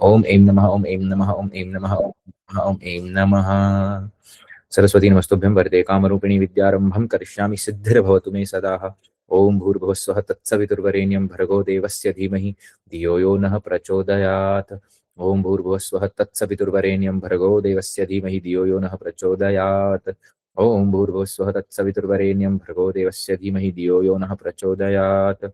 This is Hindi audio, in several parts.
ओम ऐं नमः, ओम ऐं नमः, ओम ऐं नमः, ओम नमः, ओम ऐं नमः। सरस्वती नमस्तुभ्यं वरदे कामरूपिणी विद्यारंभं करिष्यामि सिद्धिर्भवतु मे सदा। ओम भूर्भुवस्वः तत्सवितुर्वरेण्यं भर्गो देवस्य धीमहि धियो यो नः प्रचोदयात्। ओम भूर्भुवस्वः तत्सवितुर्वरेण्यं भर्गो देवस्य धीमहि धियो यो नः प्रचोदयात्। ओम भूर्भुवस्वः तत्सवितुर्वरेण्यं भर्गो देवस्य धीमहि धियो यो नः प्रचोदयात्।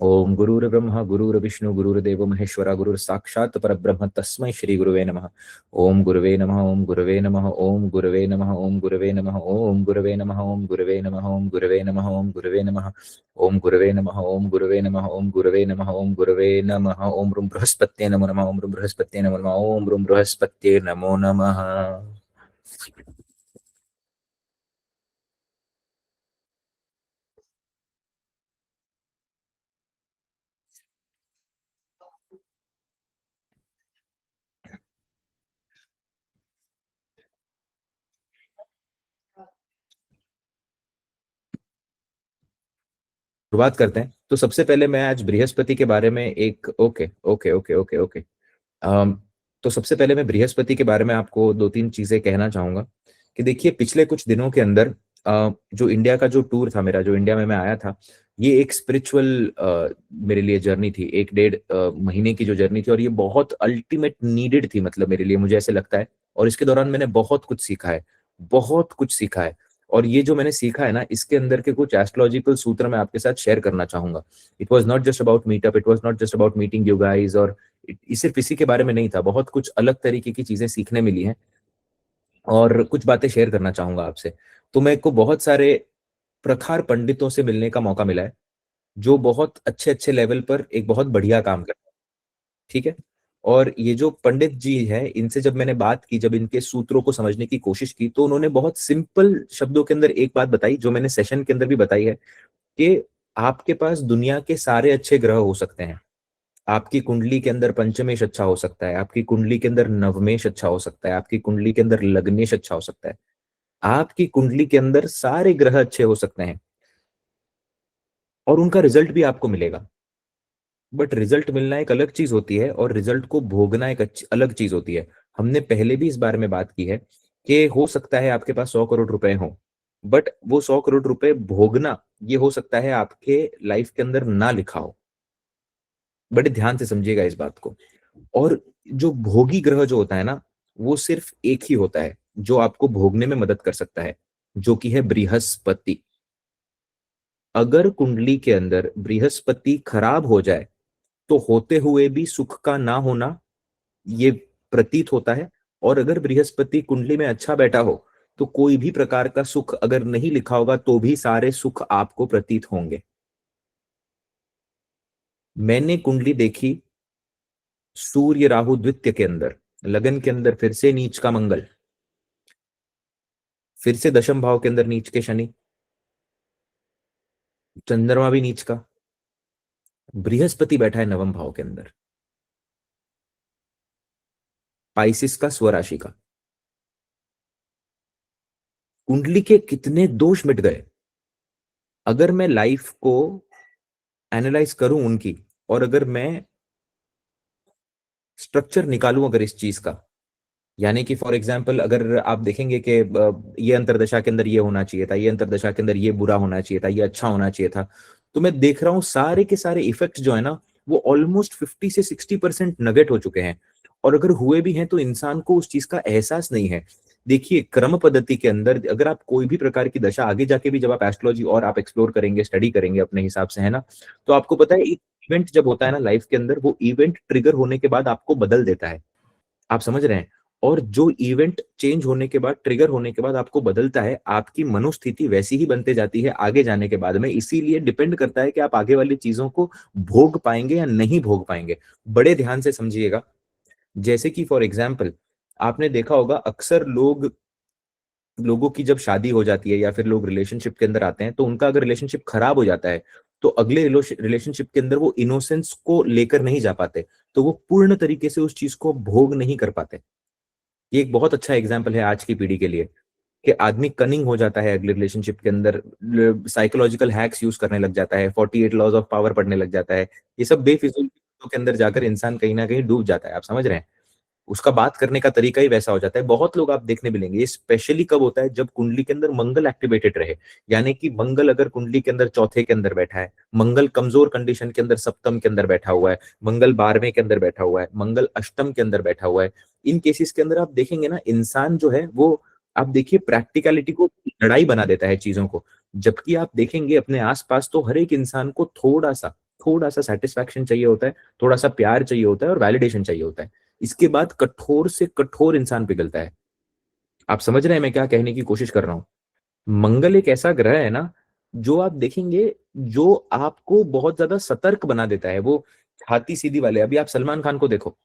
ओम गुरुर्ब्रह्मा गुरुर्विष्णु गुरुर्देव महेश्वरा गुरुर साक्षात् परब्रह्म तस्मै श्री गुरुवे नमः। ओम गुरुवे नमः, ओम गुरुवे नमः, ओम गुरुवे नमः, ओम गुरुवे नमः, ओम गुरुवे नमः, ओम गुरुवे नमः, ओम गुरुवे नमः, ओम गुरुवे नमः, ओम गुरुवे नमः, ओम गुरुवे नमः, ओम गुरुवे नमः, ओम गुरुवे नमः। ओम रूम बृहस्पत्ये नमो नमः, ओम रूम बृहस्पत्ये नमो नमः, ओम रूम बृहस्पत्ये नमो नमः। शुरुआत करते हैं। तो सबसे पहले मैं आज बृहस्पति के बारे में एक okay okay okay okay okay um, तो सबसे पहले मैं बृहस्पति के बारे में आपको दो तीन चीजें कहना चाहूंगा कि देखिए पिछले कुछ दिनों के अंदर जो इंडिया का जो टूर था मेरा, जो इंडिया में मैं आया था, ये एक स्पिरिचुअल मेरे लिए जर्नी थी। एक डेढ़ महीने की जो जर्नी थी, और ये बहुत अल्टीमेट नीडेड थी, मतलब मेरे लिए, मुझे ऐसे लगता है। और इसके दौरान मैंने बहुत कुछ सीखा है, बहुत कुछ सीखा है। और ये जो मैंने सीखा है ना, इसके अंदर के कुछ एस्ट्रोलॉजिकल सूत्र मैं आपके साथ शेयर करना चाहूंगा। It was not just about meetup, it was not just about meeting you guys, और सिर्फ इसी के बारे में नहीं था। बहुत कुछ अलग तरीके की चीजें सीखने मिली हैं, और कुछ बातें शेयर करना चाहूंगा आपसे। तो मेरे को बहुत सारे प्रखार पंडितों से मिलने का मौका मिला है, जो बहुत अच्छे अच्छे लेवल पर एक बहुत बढ़िया काम कर रहे हैं। ठीक है। और ये जो पंडित जी हैं, इनसे जब मैंने बात की, जब इनके सूत्रों को समझने की कोशिश की, तो उन्होंने बहुत सिंपल शब्दों के अंदर एक बात बताई, जो मैंने सेशन के अंदर भी बताई है, कि आपके पास दुनिया के सारे अच्छे ग्रह हो सकते हैं। आपकी कुंडली के अंदर पंचमेश अच्छा हो सकता है, आपकी कुंडली के अंदर नवमेश अच्छा हो सकता है, आपकी कुंडली के अंदर लग्नेश अच्छा हो सकता है, आपकी कुंडली के अंदर सारे ग्रह अच्छे हो सकते हैं, और उनका रिजल्ट भी आपको मिलेगा। बट रिजल्ट मिलना एक अलग चीज होती है, और रिजल्ट को भोगना एक अलग चीज होती है। हमने पहले भी इस बारे में बात की है कि हो सकता है आपके पास 100 करोड़ रुपए हो, बट वो 100 करोड़ रुपए भोगना, ये हो सकता है आपके लाइफ के अंदर ना लिखा हो। बड़े ध्यान से समझिएगा इस बात को। और जो भोगी ग्रह जो होता है ना, वो सिर्फ एक ही होता है जो आपको भोगने में मदद कर सकता है, जो कि है बृहस्पति। अगर कुंडली के अंदर बृहस्पति खराब हो जाए, तो होते हुए भी सुख का ना होना, ये प्रतीत होता है। और अगर बृहस्पति कुंडली में अच्छा बैठा हो, तो कोई भी प्रकार का सुख अगर नहीं लिखा होगा, तो भी सारे सुख आपको प्रतीत होंगे। मैंने कुंडली देखी सूर्य राहु द्वितीय के अंदर, लगन के अंदर फिर से नीच का मंगल, फिर से दशम भाव के अंदर नीच के शनि, चंद्रमा भी नीच का, बृहस्पति बैठा है नवम भाव के अंदर, पाइसिस का, स्वराशि का। कुंडली के कितने दोष मिट गए अगर मैं लाइफ को एनालाइज करूं उनकी, और अगर मैं स्ट्रक्चर निकालूं अगर इस चीज का। यानी कि फॉर एग्जाम्पल, अगर आप देखेंगे कि ये अंतरदशा के अंदर ये होना चाहिए था, ये अंतरदशा के अंदर ये बुरा होना चाहिए था, ये अच्छा होना चाहिए था, तो मैं देख रहा हूँ सारे के सारे इफेक्ट्स जो है ना, वो ऑलमोस्ट 50 से 60% नगेट हो चुके हैं। और अगर हुए भी हैं, तो इंसान को उस चीज का एहसास नहीं है। देखिए, क्रम पद्धति के अंदर अगर आप कोई भी प्रकार की दशा आगे जाके भी, जब आप एस्ट्रोलॉजी और आप एक्सप्लोर करेंगे, स्टडी करेंगे अपने हिसाब से, है ना, तो आपको पता है एक इवेंट जब होता है ना लाइफ के अंदर, वो इवेंट ट्रिगर होने के बाद आपको बदल देता है। आप समझ रहे हैं? और जो इवेंट चेंज होने के बाद, ट्रिगर होने के बाद आपको बदलता है, आपकी मनोस्थिति वैसी ही बनते जाती है आगे जाने के बाद में। इसीलिए डिपेंड करता है कि आप आगे वाली चीजों को भोग पाएंगे या नहीं भोग पाएंगे। बड़े ध्यान से समझिएगा। जैसे कि फॉर एग्जाम्पल, आपने देखा होगा अक्सर लोगों की जब शादी हो जाती है, या फिर लोग रिलेशनशिप के अंदर आते हैं, तो उनका अगर रिलेशनशिप खराब हो जाता है, तो अगले रिलेशनशिप के अंदर वो इनोसेंस को लेकर नहीं जा पाते, तो वो पूर्ण तरीके से उस चीज को भोग नहीं कर पाते। ये एक बहुत अच्छा एग्जाम्पल है आज की पीढ़ी के लिए, कि आदमी कनिंग हो जाता है अगले रिलेशनशिप के अंदर, साइकोलॉजिकल हैक्स यूज करने लग जाता है, 48 लॉज ऑफ पावर पढ़ने लग जाता है। ये सब बेफिजूल बातों के अंदर जाकर इंसान कहीं ना कहीं डूब जाता है, आप समझ रहे हैं। उसका बात करने का तरीका ही वैसा हो जाता है। बहुत लोग आप देखने मिलेंगे, ये स्पेशली कब होता है, जब कुंडली के अंदर मंगल एक्टिवेटेड रहे। यानी कि मंगल अगर कुंडली के अंदर चौथे के अंदर बैठा है, मंगल कमजोर कंडीशन के अंदर सप्तम के अंदर बैठा हुआ है, मंगल 12वें के अंदर बैठा हुआ है, मंगल अष्टम के अंदर बैठा हुआ है, इन केसेस के अंदर आप देखेंगे ना, इंसान जो है वो, आप देखिए, प्रैक्टिकलिटी को लड़ाई बना देता है चीजों को। जबकि आप देखेंगे अपने आसपास तो हर एक इंसान को थोड़ा सा सेटिस्फैक्शन चाहिए होता है, थोड़ा सा प्यार चाहिए होता है और वैलिडेशन चाहिए होता है। इसके बाद कठोर से कठोर इंसान पिघलता है। आप समझ रहे हैं मैं क्या कहने की कोशिश कर रहा हूं। मंगल एक ऐसा ग्रह है ना, जो आप देखेंगे, जो आपको बहुत ज्यादा सतर्क बना देता है। वो छाती सीधी वाले, अभी आप सलमान खान को देखो,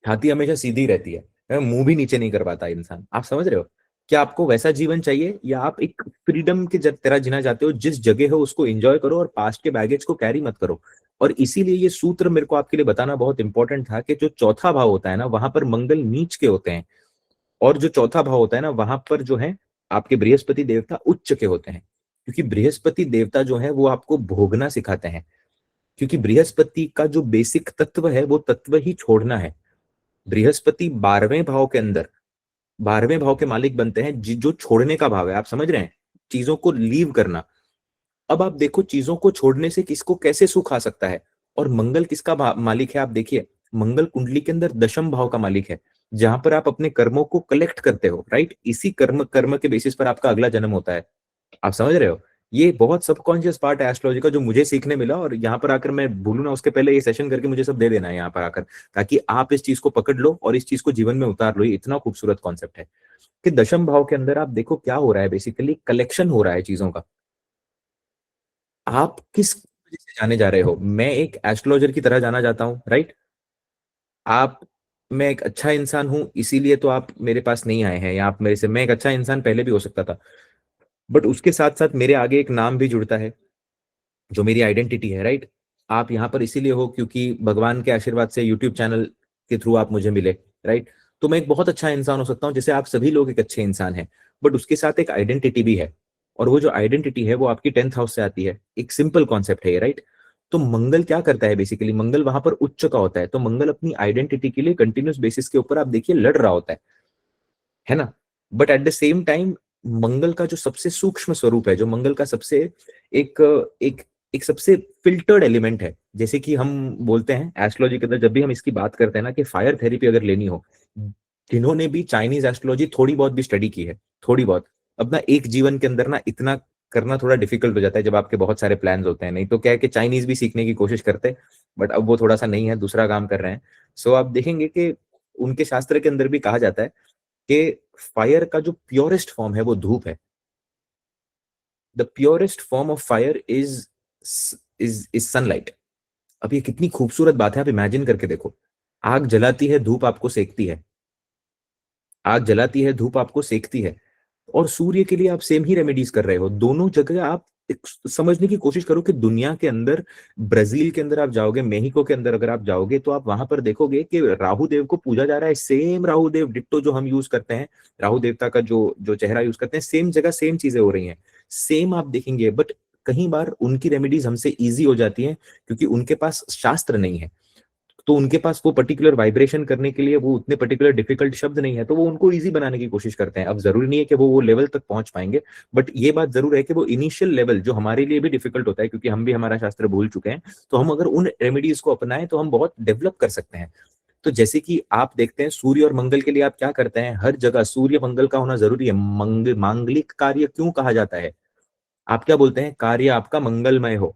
छाती हमेशा सीधी रहती है, मुंह भी नीचे नहीं कर पाता इंसान। आप समझ रहे हो। क्या आपको वैसा जीवन चाहिए, या आप एक फ्रीडम के तरह जीना चाहते हो, जिस जगह हो उसको एंजॉय करो और पास्ट के बैगेज को कैरी मत करो। और इसीलिए ये सूत्र मेरे को आपके लिए बताना बहुत इंपॉर्टेंट था, कि जो चौथा भाव होता है ना, वहां पर मंगल नीच के होते हैं। और जो चौथा भाव होता है ना, वहां पर जो है आपके बृहस्पति देवता उच्च के होते हैं। क्योंकि बृहस्पति देवता जो है वो आपको भोगना सिखाते हैं। क्योंकि बृहस्पति का जो बेसिक तत्व है वो तत्व ही छोड़ना है। बृहस्पति 12वें भाव के मालिक बनते हैं, जो छोड़ने का भाव है। आप समझ रहे हैं, चीजों को लीव करना। अब आप देखो, चीजों को छोड़ने से किसको कैसे सुख आ सकता है। और मंगल किसका मालिक है, आप देखिए, मंगल कुंडली के अंदर दशम भाव का मालिक है, जहां पर आप अपने कर्मों को कलेक्ट करते हो, राइट। इसी कर्म कर्म के बेसिस पर आपका अगला जन्म होता है। आप समझ रहे हो। ये बहुत सबकॉन्शियस पार्ट है एस्ट्रोलॉजी का, जो मुझे सीखने मिला, और यहाँ पर आकर मैं भूलू ना उसके पहले ये सेशन करके मुझे सब दे देना है यहाँ पर आकर, ताकि आप इस चीज को पकड़ लो और इस चीज को जीवन में उतार लो। ये इतना खूबसूरत कॉन्सेप्ट है कि दशम भाव के अंदर आप देखो क्या हो रहा है, बेसिकली कलेक्शन हो रहा है चीजों का। आप किस वजह से जाने जा रहे हो, मैं एक एस्ट्रोलॉजर की तरह जाना जाता हूँ, राइट। आप, मैं एक अच्छा इंसान हूं इसीलिए तो आप मेरे पास नहीं आए हैं, या आप मेरे से, मैं एक अच्छा इंसान पहले भी हो सकता था, बट उसके साथ साथ मेरे आगे एक नाम भी जुड़ता है, जो मेरी आइडेंटिटी है, राइट। आप यहाँ पर इसीलिए हो क्योंकि भगवान के आशीर्वाद से यूट्यूब चैनल के थ्रू आप मुझे मिले, राइट। तो मैं एक बहुत अच्छा इंसान हो सकता हूँ, जैसे आप सभी लोग एक अच्छे इंसान हैं, बट उसके साथ एक आइडेंटिटी भी है। और वो जो आइडेंटिटी है वो आपकी 10th हाउस से आती है। एक सिंपल कॉन्सेप्ट है ये, राइट। तो मंगल क्या करता है, बेसिकली मंगल वहां पर उच्च का होता है, तो मंगल अपनी आइडेंटिटी के लिए कंटिन्यूस बेसिस के ऊपर आप देखिए लड़ रहा होता है ना। But at the same time, मंगल का जो सबसे सूक्ष्म स्वरूप है, जो मंगल का सबसे एक एक एक सबसे फिल्टर्ड एलिमेंट है, जैसे कि हम बोलते हैं एस्ट्रोलॉजी के अंदर, जब भी हम इसकी बात करते हैं ना, कि फायर थेरेपी अगर लेनी हो, जिन्होंने भी चाइनीज एस्ट्रोलॉजी थोड़ी बहुत भी स्टडी की है, थोड़ी बहुत, अब ना एक जीवन के अंदर ना इतना करना थोड़ा डिफिकल्ट हो जाता है जब आपके बहुत सारे प्लान्स होते हैं। नहीं तो क्या है कि चाइनीज भी सीखने की कोशिश करते हैं, बट अब वो थोड़ा सा नहीं है, दूसरा काम कर रहे हैं। सो आप देखेंगे कि उनके शास्त्र के अंदर भी कहा जाता है कि फायर का जो प्योरेस्ट फॉर्म है वो धूप है। The purest form of fire is sunlight. अब ये कितनी खूबसूरत बात है, आप इमेजिन करके देखो। आग जलाती है, धूप आपको सेकती है। आग जलाती है, धूप आपको सेकती है। और सूर्य के लिए आप सेम ही रेमेडीज कर रहे हो। दोनों जगह आप समझने की कोशिश करो कि दुनिया के अंदर, ब्राजील के अंदर आप जाओगे, मेहिको के अंदर अगर आप जाओगे, तो आप वहां पर देखोगे कि राहु देव को पूजा जा रहा है। सेम राहु देव डिट्टो जो हम यूज करते हैं, राहु देवता का जो जो चेहरा यूज करते हैं, सेम जगह सेम चीजें हो रही हैं, सेम आप देखेंगे। बट कई बार उनकी रेमेडीज हमसे इजी हो जाती हैं, क्योंकि उनके पास शास्त्र नहीं है। तो उनके पास वो पर्टिकुलर वाइब्रेशन करने के लिए वो उतने पर्टिकुलर डिफिकल्ट शब्द नहीं है, तो वो उनको इजी बनाने की कोशिश करते हैं। अब जरूरी नहीं है कि वो लेवल तक पहुंच पाएंगे, बट ये बात जरूर है कि वो इनिशियल लेवल जो हमारे लिए भी डिफिकल्ट होता है, क्योंकि हम भी हमारा शास्त्र भूल चुके हैं, तो हम अगर उन रेमेडीज को अपनाएं तो हम बहुत डेवलप कर सकते हैं। तो जैसे कि आप देखते हैं, सूर्य और मंगल के लिए आप क्या करते हैं, हर जगह सूर्य मंगल का होना जरूरी है। मांगलिक कार्य क्यों कहा जाता है, आप क्या बोलते हैं, कार्य आपका मंगलमय हो।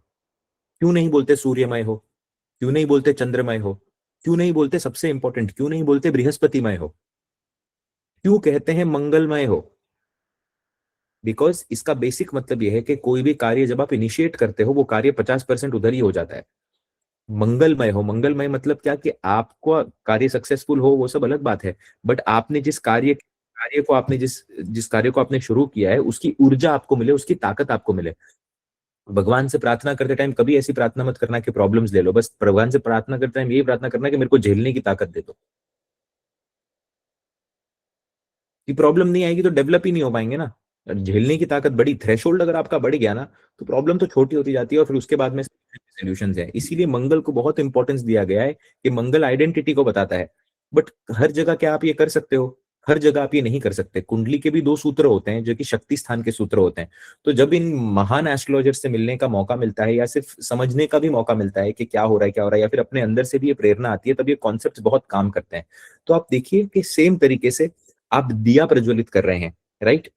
क्यों नहीं बोलते सूर्यमय हो, क्यों नहीं बोलते चंद्रमय हो, क्यों नहीं बोलते, सबसे इंपॉर्टेंट, क्यों नहीं बोलते बृहस्पतिमय हो, क्यों कहते हैं मंगलमय हो। बिकॉज इसका बेसिक मतलब यह है कि कोई भी कार्य जब आप इनिशिएट करते हो, वो कार्य 50% उधर ही हो जाता है। मंगलमय हो, मंगलमय मतलब क्या, कि आपको कार्य सक्सेसफुल हो वो सब अलग बात है, बट आपने जिस कार्य कार्य को आपने जिस जिस कार्य को आपने शुरू किया है, उसकी ऊर्जा आपको मिले, उसकी ताकत आपको मिले। भगवान से प्रार्थना करते टाइम कभी ऐसी प्रार्थना मत करना कि प्रॉब्लम्स ले लो। बस भगवान से प्रार्थना करते टाइम यही प्रार्थना करना कि मेरे को झेलने की ताकत दे दो। कि प्रॉब्लम नहीं आएगी तो डेवलप ही नहीं हो पाएंगे ना। झेलने की ताकत बड़ी, थ्रेशोल्ड अगर आपका बढ़ गया ना, तो प्रॉब्लम तो छोटी होती जाती है, और फिर उसके बाद में सॉल्यूशंस हैं। इसीलिए मंगल को बहुत इंपॉर्टेंस दिया गया है कि मंगल आइडेंटिटी को बताता है। बट हर जगह क्या आप ये कर सकते हो? हर जगह आप ये नहीं कर सकते। कुंडली के भी दो सूत्र होते हैं जो कि शक्ति स्थान के सूत्र होते हैं। तो जब इन महान एस्ट्रोलॉजर से मिलने का मौका मिलता है या सिर्फ समझने का भी मौका मिलता है कि क्या हो रहा है क्या हो रहा है, या फिर अपने अंदर से भी ये प्रेरणा आती है, तब ये कॉन्सेप्ट बहुत काम करते हैं। तो आप देखिए कि सेम तरीके से आप दिया प्रज्वलित कर रहे हैं, राइट?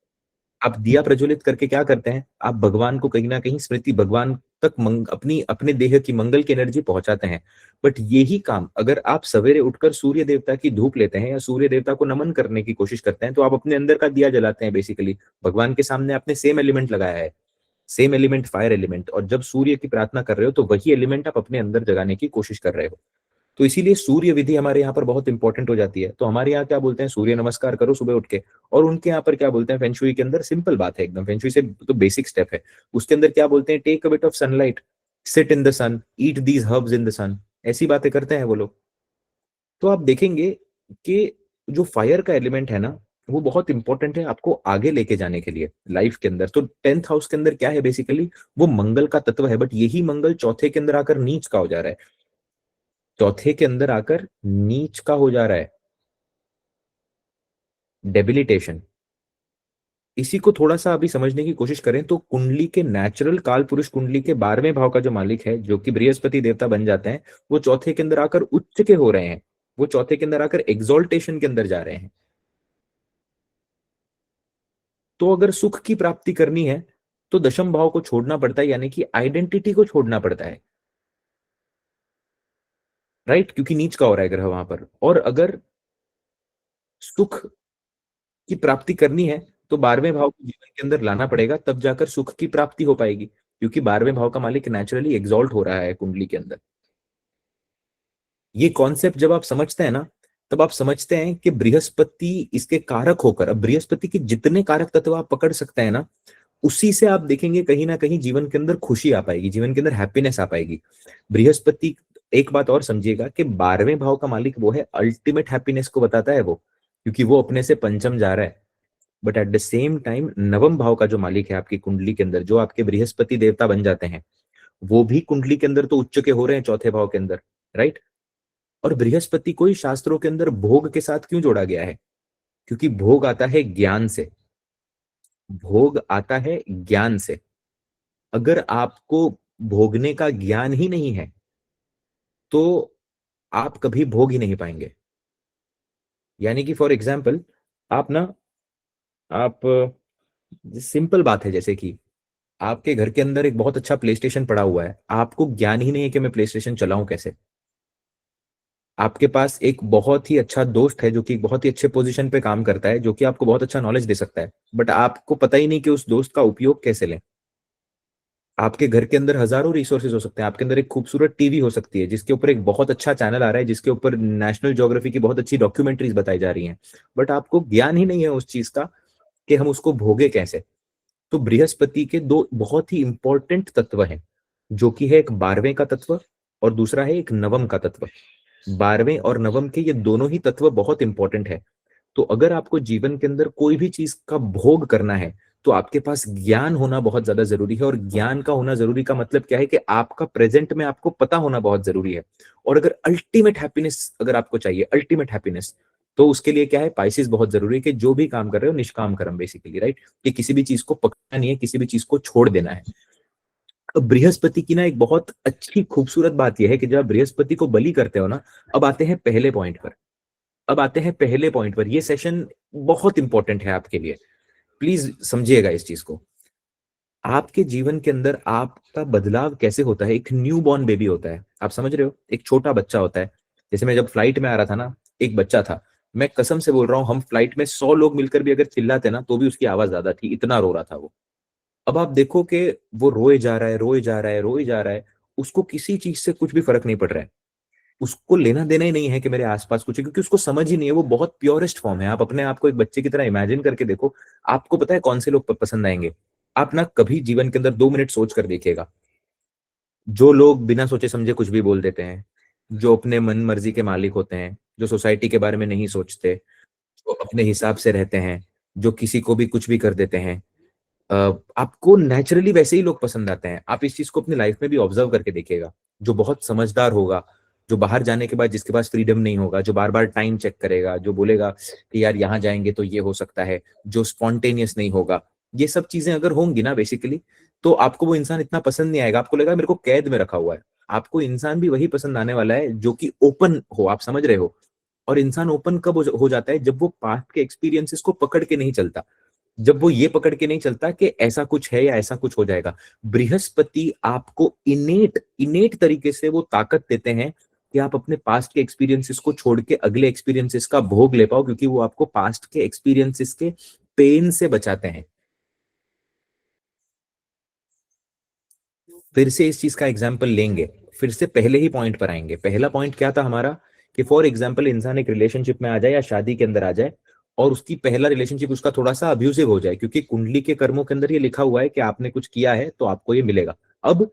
आप दिया प्रज्वलित करके क्या करते हैं? आप भगवान को कहीं ना कहीं स्मृति, भगवान तक अपनी अपने देह की मंगल की एनर्जी पहुंचाते हैं। बट यही काम अगर आप सवेरे उठकर सूर्य देवता की धूप लेते हैं या सूर्य देवता को नमन करने की कोशिश करते हैं, तो आप अपने अंदर का दिया जलाते हैं। बेसिकली भगवान के सामने आपने सेम एलिमेंट लगाया है, सेम एलिमेंट, फायर एलिमेंट, और जब सूर्य की प्रार्थना कर रहे हो तो वही एलिमेंट आप अपने अंदर जगाने की कोशिश कर रहे हो। तो इसीलिए सूर्य विधि हमारे यहाँ पर बहुत इंपॉर्टेंट हो जाती है। तो हमारे यहाँ क्या बोलते हैं? सूर्य नमस्कार करो सुबह उठ के। और उनके यहाँ पर क्या बोलते हैं? फेंगशुई के अंदर सिंपल बात है एकदम, फेंगशुई से तो बेसिक स्टेप है। उसके अंदर क्या बोलते हैं? Take a bit of sunlight, sit in the sun, eat these herbs in the sun. ऐसी बातें करते हैं वो लोग। तो आप देखेंगे कि जो फायर का एलिमेंट है ना, वो बहुत इंपॉर्टेंट है आपको आगे लेके जाने के लिए लाइफ के अंदर। तो 10th हाउस के अंदर क्या है? बेसिकली वो मंगल का तत्व है। बट यही मंगल चौथे के अंदर आकर नीच का हो जा रहा है, चौथे के अंदर आकर नीच का हो जा रहा है, डेबिलिटेशन। इसी को थोड़ा सा अभी समझने की कोशिश करें तो कुंडली के नेचुरल काल पुरुष कुंडली के 12वें भाव का जो मालिक है, जो कि बृहस्पति देवता बन जाते हैं, वो चौथे के अंदर आकर उच्च के हो रहे हैं। वो चौथे के अंदर आकर एग्जॉल्टेशन के अंदर जा रहे हैं। तो अगर सुख की प्राप्ति करनी है तो दशम भाव को छोड़ना पड़ता है, यानी कि आइडेंटिटी को छोड़ना पड़ता है, राइट? क्योंकि नीच का हो रहा है ग्रह वहां पर। और अगर सुख की प्राप्ति करनी है तो 12वें भाव को जीवन के अंदर लाना पड़ेगा, तब जाकर सुख की प्राप्ति हो पाएगी। क्योंकि 12वें भाव का मालिक नेचुरली एग्जॉल्ट हो रहा है कुंडली के अंदर। ये कॉन्सेप्ट जब आप समझते हैं ना, तब आप समझते हैं कि बृहस्पति इसके कारक होकर, अब बृहस्पति के जितने कारक तत्व आप पकड़ सकते हैं ना, उसी से आप देखेंगे कहीं ना कहीं जीवन के अंदर खुशी आ पाएगी, जीवन के अंदर हैप्पीनेस आ पाएगी। बृहस्पति, एक बात और समझिएगा कि 12वें भाव का मालिक वो है, अल्टीमेट हैप्पीनेस को बताता है वो, क्योंकि वो अपने से पंचम जा रहा है। But at the same time नवम भाव का जो मालिक है आपकी कुंडली के अंदर, जो आपके बृहस्पति देवता बन जाते हैं, वो भी कुंडली के अंदर तो उच्च के हो रहे हैं चौथे भाव के अंदर, राइट? और बृहस्पति को ही शास्त्रों के अंदर भोग के साथ क्यों जोड़ा गया है? क्योंकि भोग आता है ज्ञान से, भोग आता है ज्ञान से। अगर आपको भोगने का ज्ञान ही नहीं है तो आप कभी भोग ही नहीं पाएंगे। यानी कि फॉर एग्जाम्पल, आप ना, आप, सिंपल बात है, जैसे कि आपके घर के अंदर एक बहुत अच्छा प्ले स्टेशन पड़ा हुआ है, आपको ज्ञान ही नहीं है कि मैं प्ले स्टेशन चलाऊं कैसे। आपके पास एक बहुत ही अच्छा दोस्त है जो कि बहुत ही अच्छे पोजीशन पे काम करता है, जो कि आपको बहुत अच्छा नॉलेज दे सकता है, बट आपको पता ही नहीं कि उस दोस्त का उपयोग कैसे लें। आपके घर के अंदर हजारों रिसोर्सेज हो सकते हैं, आपके अंदर एक खूबसूरत टीवी हो सकती है जिसके ऊपर एक बहुत अच्छा चैनल आ रहा है, जिसके ऊपर नेशनल ज्योग्राफी की बहुत अच्छी डॉक्यूमेंट्रीज बताई जा रही हैं, बट आपको ज्ञान ही नहीं है उस चीज का कि हम उसको भोगे कैसे। तो बृहस्पति के दो बहुत ही इंपॉर्टेंट तत्व हैं, जो कि है एक 12वें का तत्व और दूसरा है एक नवम का तत्व। 12वें और नवम के ये दोनों ही तत्व बहुत इंपॉर्टेंट है। तो अगर आपको जीवन के अंदर कोई भी चीज का भोग करना है तो आपके पास ज्ञान होना बहुत ज्यादा जरूरी है। और ज्ञान का होना जरूरी का मतलब क्या है? कि आपका प्रेजेंट में आपको पता होना बहुत जरूरी है। और अगर अल्टीमेट हैप्पीनेस अगर आपको चाहिए, अल्टीमेट हैप्पीनेस, तो उसके लिए क्या है? पाइसिस बहुत जरूरी है कि जो भी काम कर रहे हो निष्काम कर्म, बेसिकली, राइट? कि किसी भी चीज को पकड़ना नहीं है, किसी भी चीज को छोड़ देना है। तो बृहस्पति की ना एक बहुत अच्छी खूबसूरत बात यह है कि जब आप बृहस्पति को बलि करते हो ना, अब आते हैं पहले पॉइंट पर। अब आते हैं पहले पॉइंट पर। ये सेशन बहुत इंपॉर्टेंट है आपके लिए, प्लीज समझिएगा इस चीज को। आपके जीवन के अंदर आपका बदलाव कैसे होता है? एक न्यू बॉर्न बेबी होता है, आप समझ रहे हो? एक छोटा बच्चा होता है। जैसे मैं जब फ्लाइट में आ रहा था ना, एक बच्चा था, मैं कसम से बोल रहा हूँ, हम फ्लाइट में 100 लोग मिलकर भी अगर चिल्लाते ना तो भी उसकी आवाज ज्यादा थी, इतना रो रहा था वो। अब आप देखो कि वो रोए जा रहा है, रोए जा रहा है, रोए जा रहा है, उसको किसी चीज से कुछ भी फर्क नहीं पड़ रहा है। उसको लेना देना ही नहीं है कि मेरे आसपास कुछ है, क्योंकि उसको समझ ही नहीं है। वो बहुत प्योरेस्ट फॉर्म है। आप अपने आप को एक बच्चे की तरह इमेजिन करके देखो, आपको पता है कौन से लोग पसंद आएंगे? आप ना कभी जीवन के अंदर 2 मिनट सोच कर देखिएगा, जो लोग बिना सोचे समझे कुछ भी बोल देते हैं, जो अपने मन मर्जी के मालिक होते हैं, जो सोसाइटी के बारे में नहीं सोचते, जो अपने हिसाब से रहते हैं, जो किसी को भी कुछ भी कर देते हैं, आपको नेचुरली वैसे ही लोग पसंद आते हैं। आप इस चीज को अपनी लाइफ में भी ऑब्जर्व करके देखिएगा। जो बहुत समझदार होगा, जो बाहर जाने के बाद जिसके पास फ्रीडम नहीं होगा, जो बार बार टाइम चेक करेगा, जो बोलेगा कि यार यहाँ जाएंगे तो ये हो सकता है, जो स्पॉन्टेनियस नहीं होगा, ये सब चीजें अगर होंगी ना बेसिकली, तो आपको वो इंसान इतना पसंद नहीं आएगा। आपको लगेगा मेरे को कैद में रखा हुआ है। आपको इंसान भी वही पसंद आने वाला है जो कि ओपन हो, आप समझ रहे हो। और इंसान ओपन कब हो जाता है, जब वो पास्ट के एक्सपीरियंसेस को पकड़ के नहीं चलता। जब वो ये पकड़ के नहीं चलता कि ऐसा कुछ है या ऐसा कुछ हो जाएगा। बृहस्पति आपको इनेट इनेट तरीके से वो ताकत देते हैं कि आप अपने पास्ट के एक्सपीरियंसेस को छोड़ के अगले एक्सपीरियंसेस का भोग ले पाओ, क्योंकि वो आपको पास्ट के एक्सपीरियंसेस के पेन से बचाते हैं। फिर से इस चीज का एग्जाम्पल लेंगे, फिर से पहले ही पॉइंट पर आएंगे। पहला पॉइंट क्या था हमारा, कि फॉर एग्जाम्पल इंसान एक रिलेशनशिप में आ जाए या शादी के अंदर आ जाए, और उसकी पहला रिलेशनशिप उसका थोड़ा सा अब्यूजिव हो जाए, क्योंकि कुंडली के कर्मों के अंदर ये लिखा हुआ है कि आपने कुछ किया है तो आपको ये मिलेगा। अब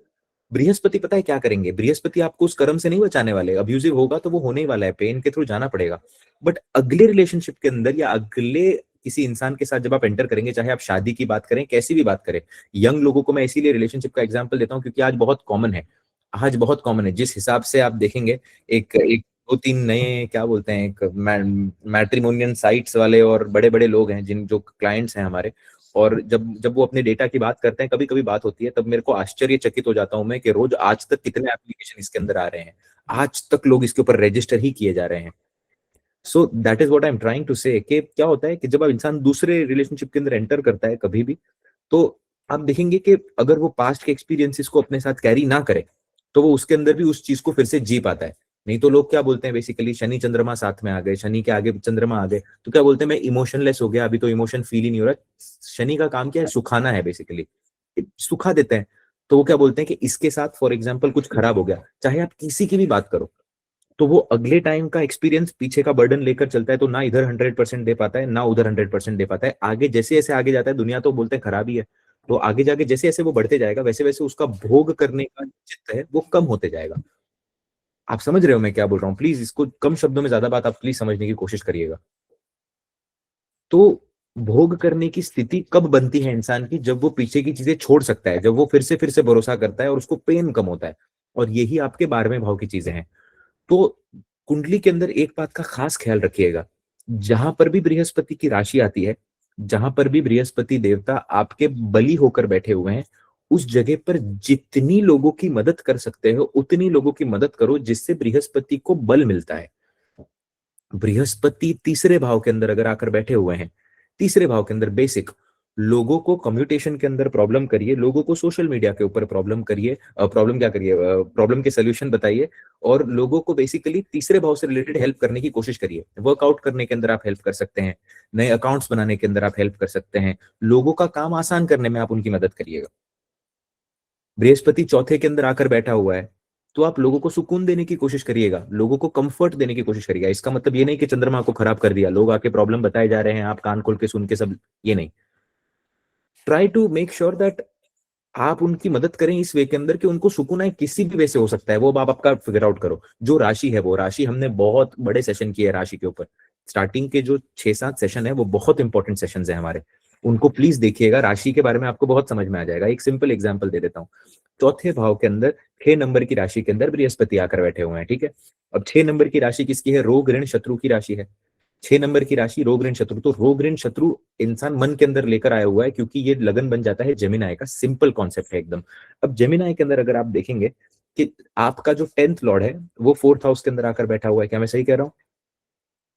बृहस्पति पता है क्या करेंगे, बृहस्पति आपको उस कर्म से नहीं बचाने वाले। अब्यूजिव होगा तो वो होने ही वाला है, पेन के थ्रू जाना पड़ेगा। बट अगले रिलेशनशिप के अंदर या अगले किसी इंसान के साथ जब आप एंटर करेंगे, चाहे आप शादी की बात करें, कैसी भी बात करें, यंग लोगों को मैं इसीलिए रिलेशनशिप का एग्जांपल देता हूं क्योंकि आज बहुत कॉमन है। आज बहुत कॉमन है जिस हिसाब से आप देखेंगे। एक एक दो तीन नए क्या बोलते हैं, एक मैट्रिमोनियल साइट्स वाले और बड़े बड़े लोग हैं जिन जो क्लाइंट्स हैं हमारे। और जब जब वो अपने डेटा की बात करते हैं, कभी कभी बात होती है, तब मेरे को आश्चर्यचकित हो जाता हूं मैं कि रोज आज तक कितने एप्लीकेशन इसके अंदर आ रहे हैं। आज तक लोग इसके ऊपर रजिस्टर ही किए जा रहे हैं। So that is what I am trying to say, कि क्या होता है कि जब आप इंसान दूसरे रिलेशनशिप के अंदर एंटर करता है कभी भी, तो आप देखेंगे कि अगर वो पास्ट के एक्सपीरियंसेस को अपने साथ कैरी ना करे, तो वो उसके अंदर भी उस चीज को फिर से जी पाता है। नहीं तो लोग क्या बोलते हैं बेसिकली, शनि चंद्रमा साथ में आ गए, शनि के आगे चंद्रमा आ गए, तो क्या बोलते हैं, मैं इमोशनलेस हो गया, अभी तो इमोशन फील ही नहीं हो रहा। शनि का काम क्या है, सुखाना है बेसिकली, सुखा देते हैं। तो वो क्या बोलते हैं कि इसके साथ फॉर एग्जाम्पल कुछ खराब हो गया, चाहे आप किसी की भी बात करो, तो वो अगले टाइम का एक्सपीरियंस पीछे का बर्डन लेकर चलता है, तो ना इधर 100% दे पाता है, ना उधर 100% दे पाता है। आगे जैसे जैसे आगे जाता है, दुनिया तो बोलते हैं खराब ही है, तो आगे जाके जैसे जैसे वो बढ़ते जाएगा, वैसे वैसे उसका भोग करने का चित्त है वो कम होते जाएगा। आप समझ रहे हो मैं क्या बोल रहा हूँ? प्लीज इसको कम शब्दों में ज्यादा बात आप प्लीज समझने की कोशिश करिएगा। तो भोग करने की स्थिति कब बनती है इंसान की, जब वो पीछे की चीजें छोड़ सकता है, जब वो फिर से भरोसा करता है और उसको पेन कम होता है। और यही आपके 12वें भाव की चीजें हैं। तो कुंडली के अंदर एक बात का खास ख्याल रखिएगा, जहां पर भी बृहस्पति की राशि आती है, जहां पर भी बृहस्पति देवता आपके बली होकर बैठे हुए हैं, उस जगह पर जितनी लोगों की मदद कर सकते हो उतनी लोगों की मदद करो, जिससे बृहस्पति को बल मिलता है। बृहस्पति तीसरे भाव के अंदर अगर आकर बैठे हुए हैं, तीसरे भाव के अंदर बेसिक लोगों को कम्युनिकेशन के अंदर प्रॉब्लम करिए, लोगों को सोशल मीडिया के ऊपर प्रॉब्लम करिए, प्रॉब्लम क्या करिए, प्रॉब्लम के सोल्यूशन बताइए, और लोगों को बेसिकली तीसरे भाव से रिलेटेड हेल्प करने की कोशिश करिए। वर्कआउट करने के अंदर आप हेल्प कर सकते हैं, नए अकाउंट्स बनाने के अंदर आप हेल्प कर सकते हैं, लोगों का काम आसान करने में आप उनकी मदद करिएगा। बृहस्पति चौथे के अंदर आकर बैठा हुआ है, तो आप लोगों को सुकून देने की कोशिश करिएगा, लोगों को कंफर्ट देने की कोशिश करिएगा। इसका मतलब ये नहीं कि चंद्रमा को खराब कर दिया, लोग आके प्रॉब्लम बताए जा रहे हैं, आप कान खोल के सुन के सब, ये नहीं। Try to make sure that आप उनकी मदद करें इस वे के अंदर कि उनको सुकून आए, किसी भी वे से हो सकता है वो, अब आप आपका फिगर आउट करो। जो राशि है, वो राशि हमने बहुत बड़े सेशन किए राशि के ऊपर। स्टार्टिंग के जो 6-7 सेशन है वो बहुत इंपॉर्टेंट सेशन है हमारे, उनको प्लीज देखिएगा। राशि के बारे में आपको बहुत समझ में आ जाएगा। एक सिंपल एग्जाम्पल दे देता हूँ। चौथे भाव के अंदर 6 नंबर की राशि के अंदर बृहस्पति आकर बैठे हुए हैं, ठीक है। अब 6 नंबर की राशि किसकी है, रोग ऋण शत्रु की राशि है। 6 नंबर की राशि रोग ऋण शत्रु, तो रोग ऋण शत्रु इंसान मन के अंदर लेकर आया हुआ है, क्योंकि ये लगन बन जाता है जेमिनाई का। सिंपल कॉन्सेप्ट है एकदम। अब जेमिनाई के अंदर अगर आप देखेंगे कि आपका जो 10th लॉर्ड है वो 4th हाउस के अंदर आकर बैठा हुआ है, क्या मैं सही कह रहा हूँ?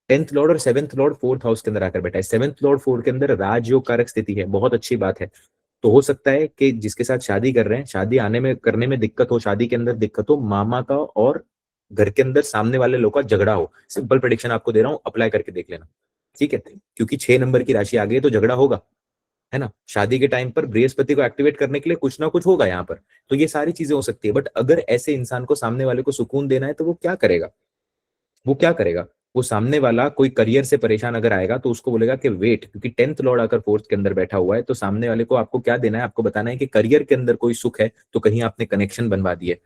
10th लॉर्ड और 7th लॉर्ड 4th हाउस के अंदर आकर बैठा है। 7th लॉर्ड 4 के अंदर राजयोग कारक स्थिति है, बहुत अच्छी बात है। तो हो सकता है कि जिसके साथ शादी कर रहे हैं, शादी आने में करने में दिक्कत हो, शादी के अंदर दिक्कत हो, मामा का और घर के अंदर सामने वाले लोग का झगड़ा हो। सिंपल प्रेडिक्शन आपको दे रहा हूं, अप्लाई करके देख लेना, ठीक है। क्योंकि 6 नंबर की राशि आ गई है तो झगड़ा होगा, है ना। शादी के टाइम पर बृहस्पति को एक्टिवेट करने के लिए कुछ ना कुछ होगा यहाँ पर। तो ये सारी चीजें हो सकती है। बट अगर ऐसे इंसान को, सामने वाले को सुकून देना है, तो वो क्या करेगा, वो क्या करेगा, वो सामने वाला कोई करियर से परेशान अगर आएगा तो उसको बोलेगा कि वेट, क्योंकि 10th लॉर्ड अगर 4th के अंदर बैठा हुआ है, तो सामने वाले को आपको क्या देना है, आपको बताना है कि करियर के अंदर कोई सुख है तो कहीं आपने कनेक्शन बनवा दिए,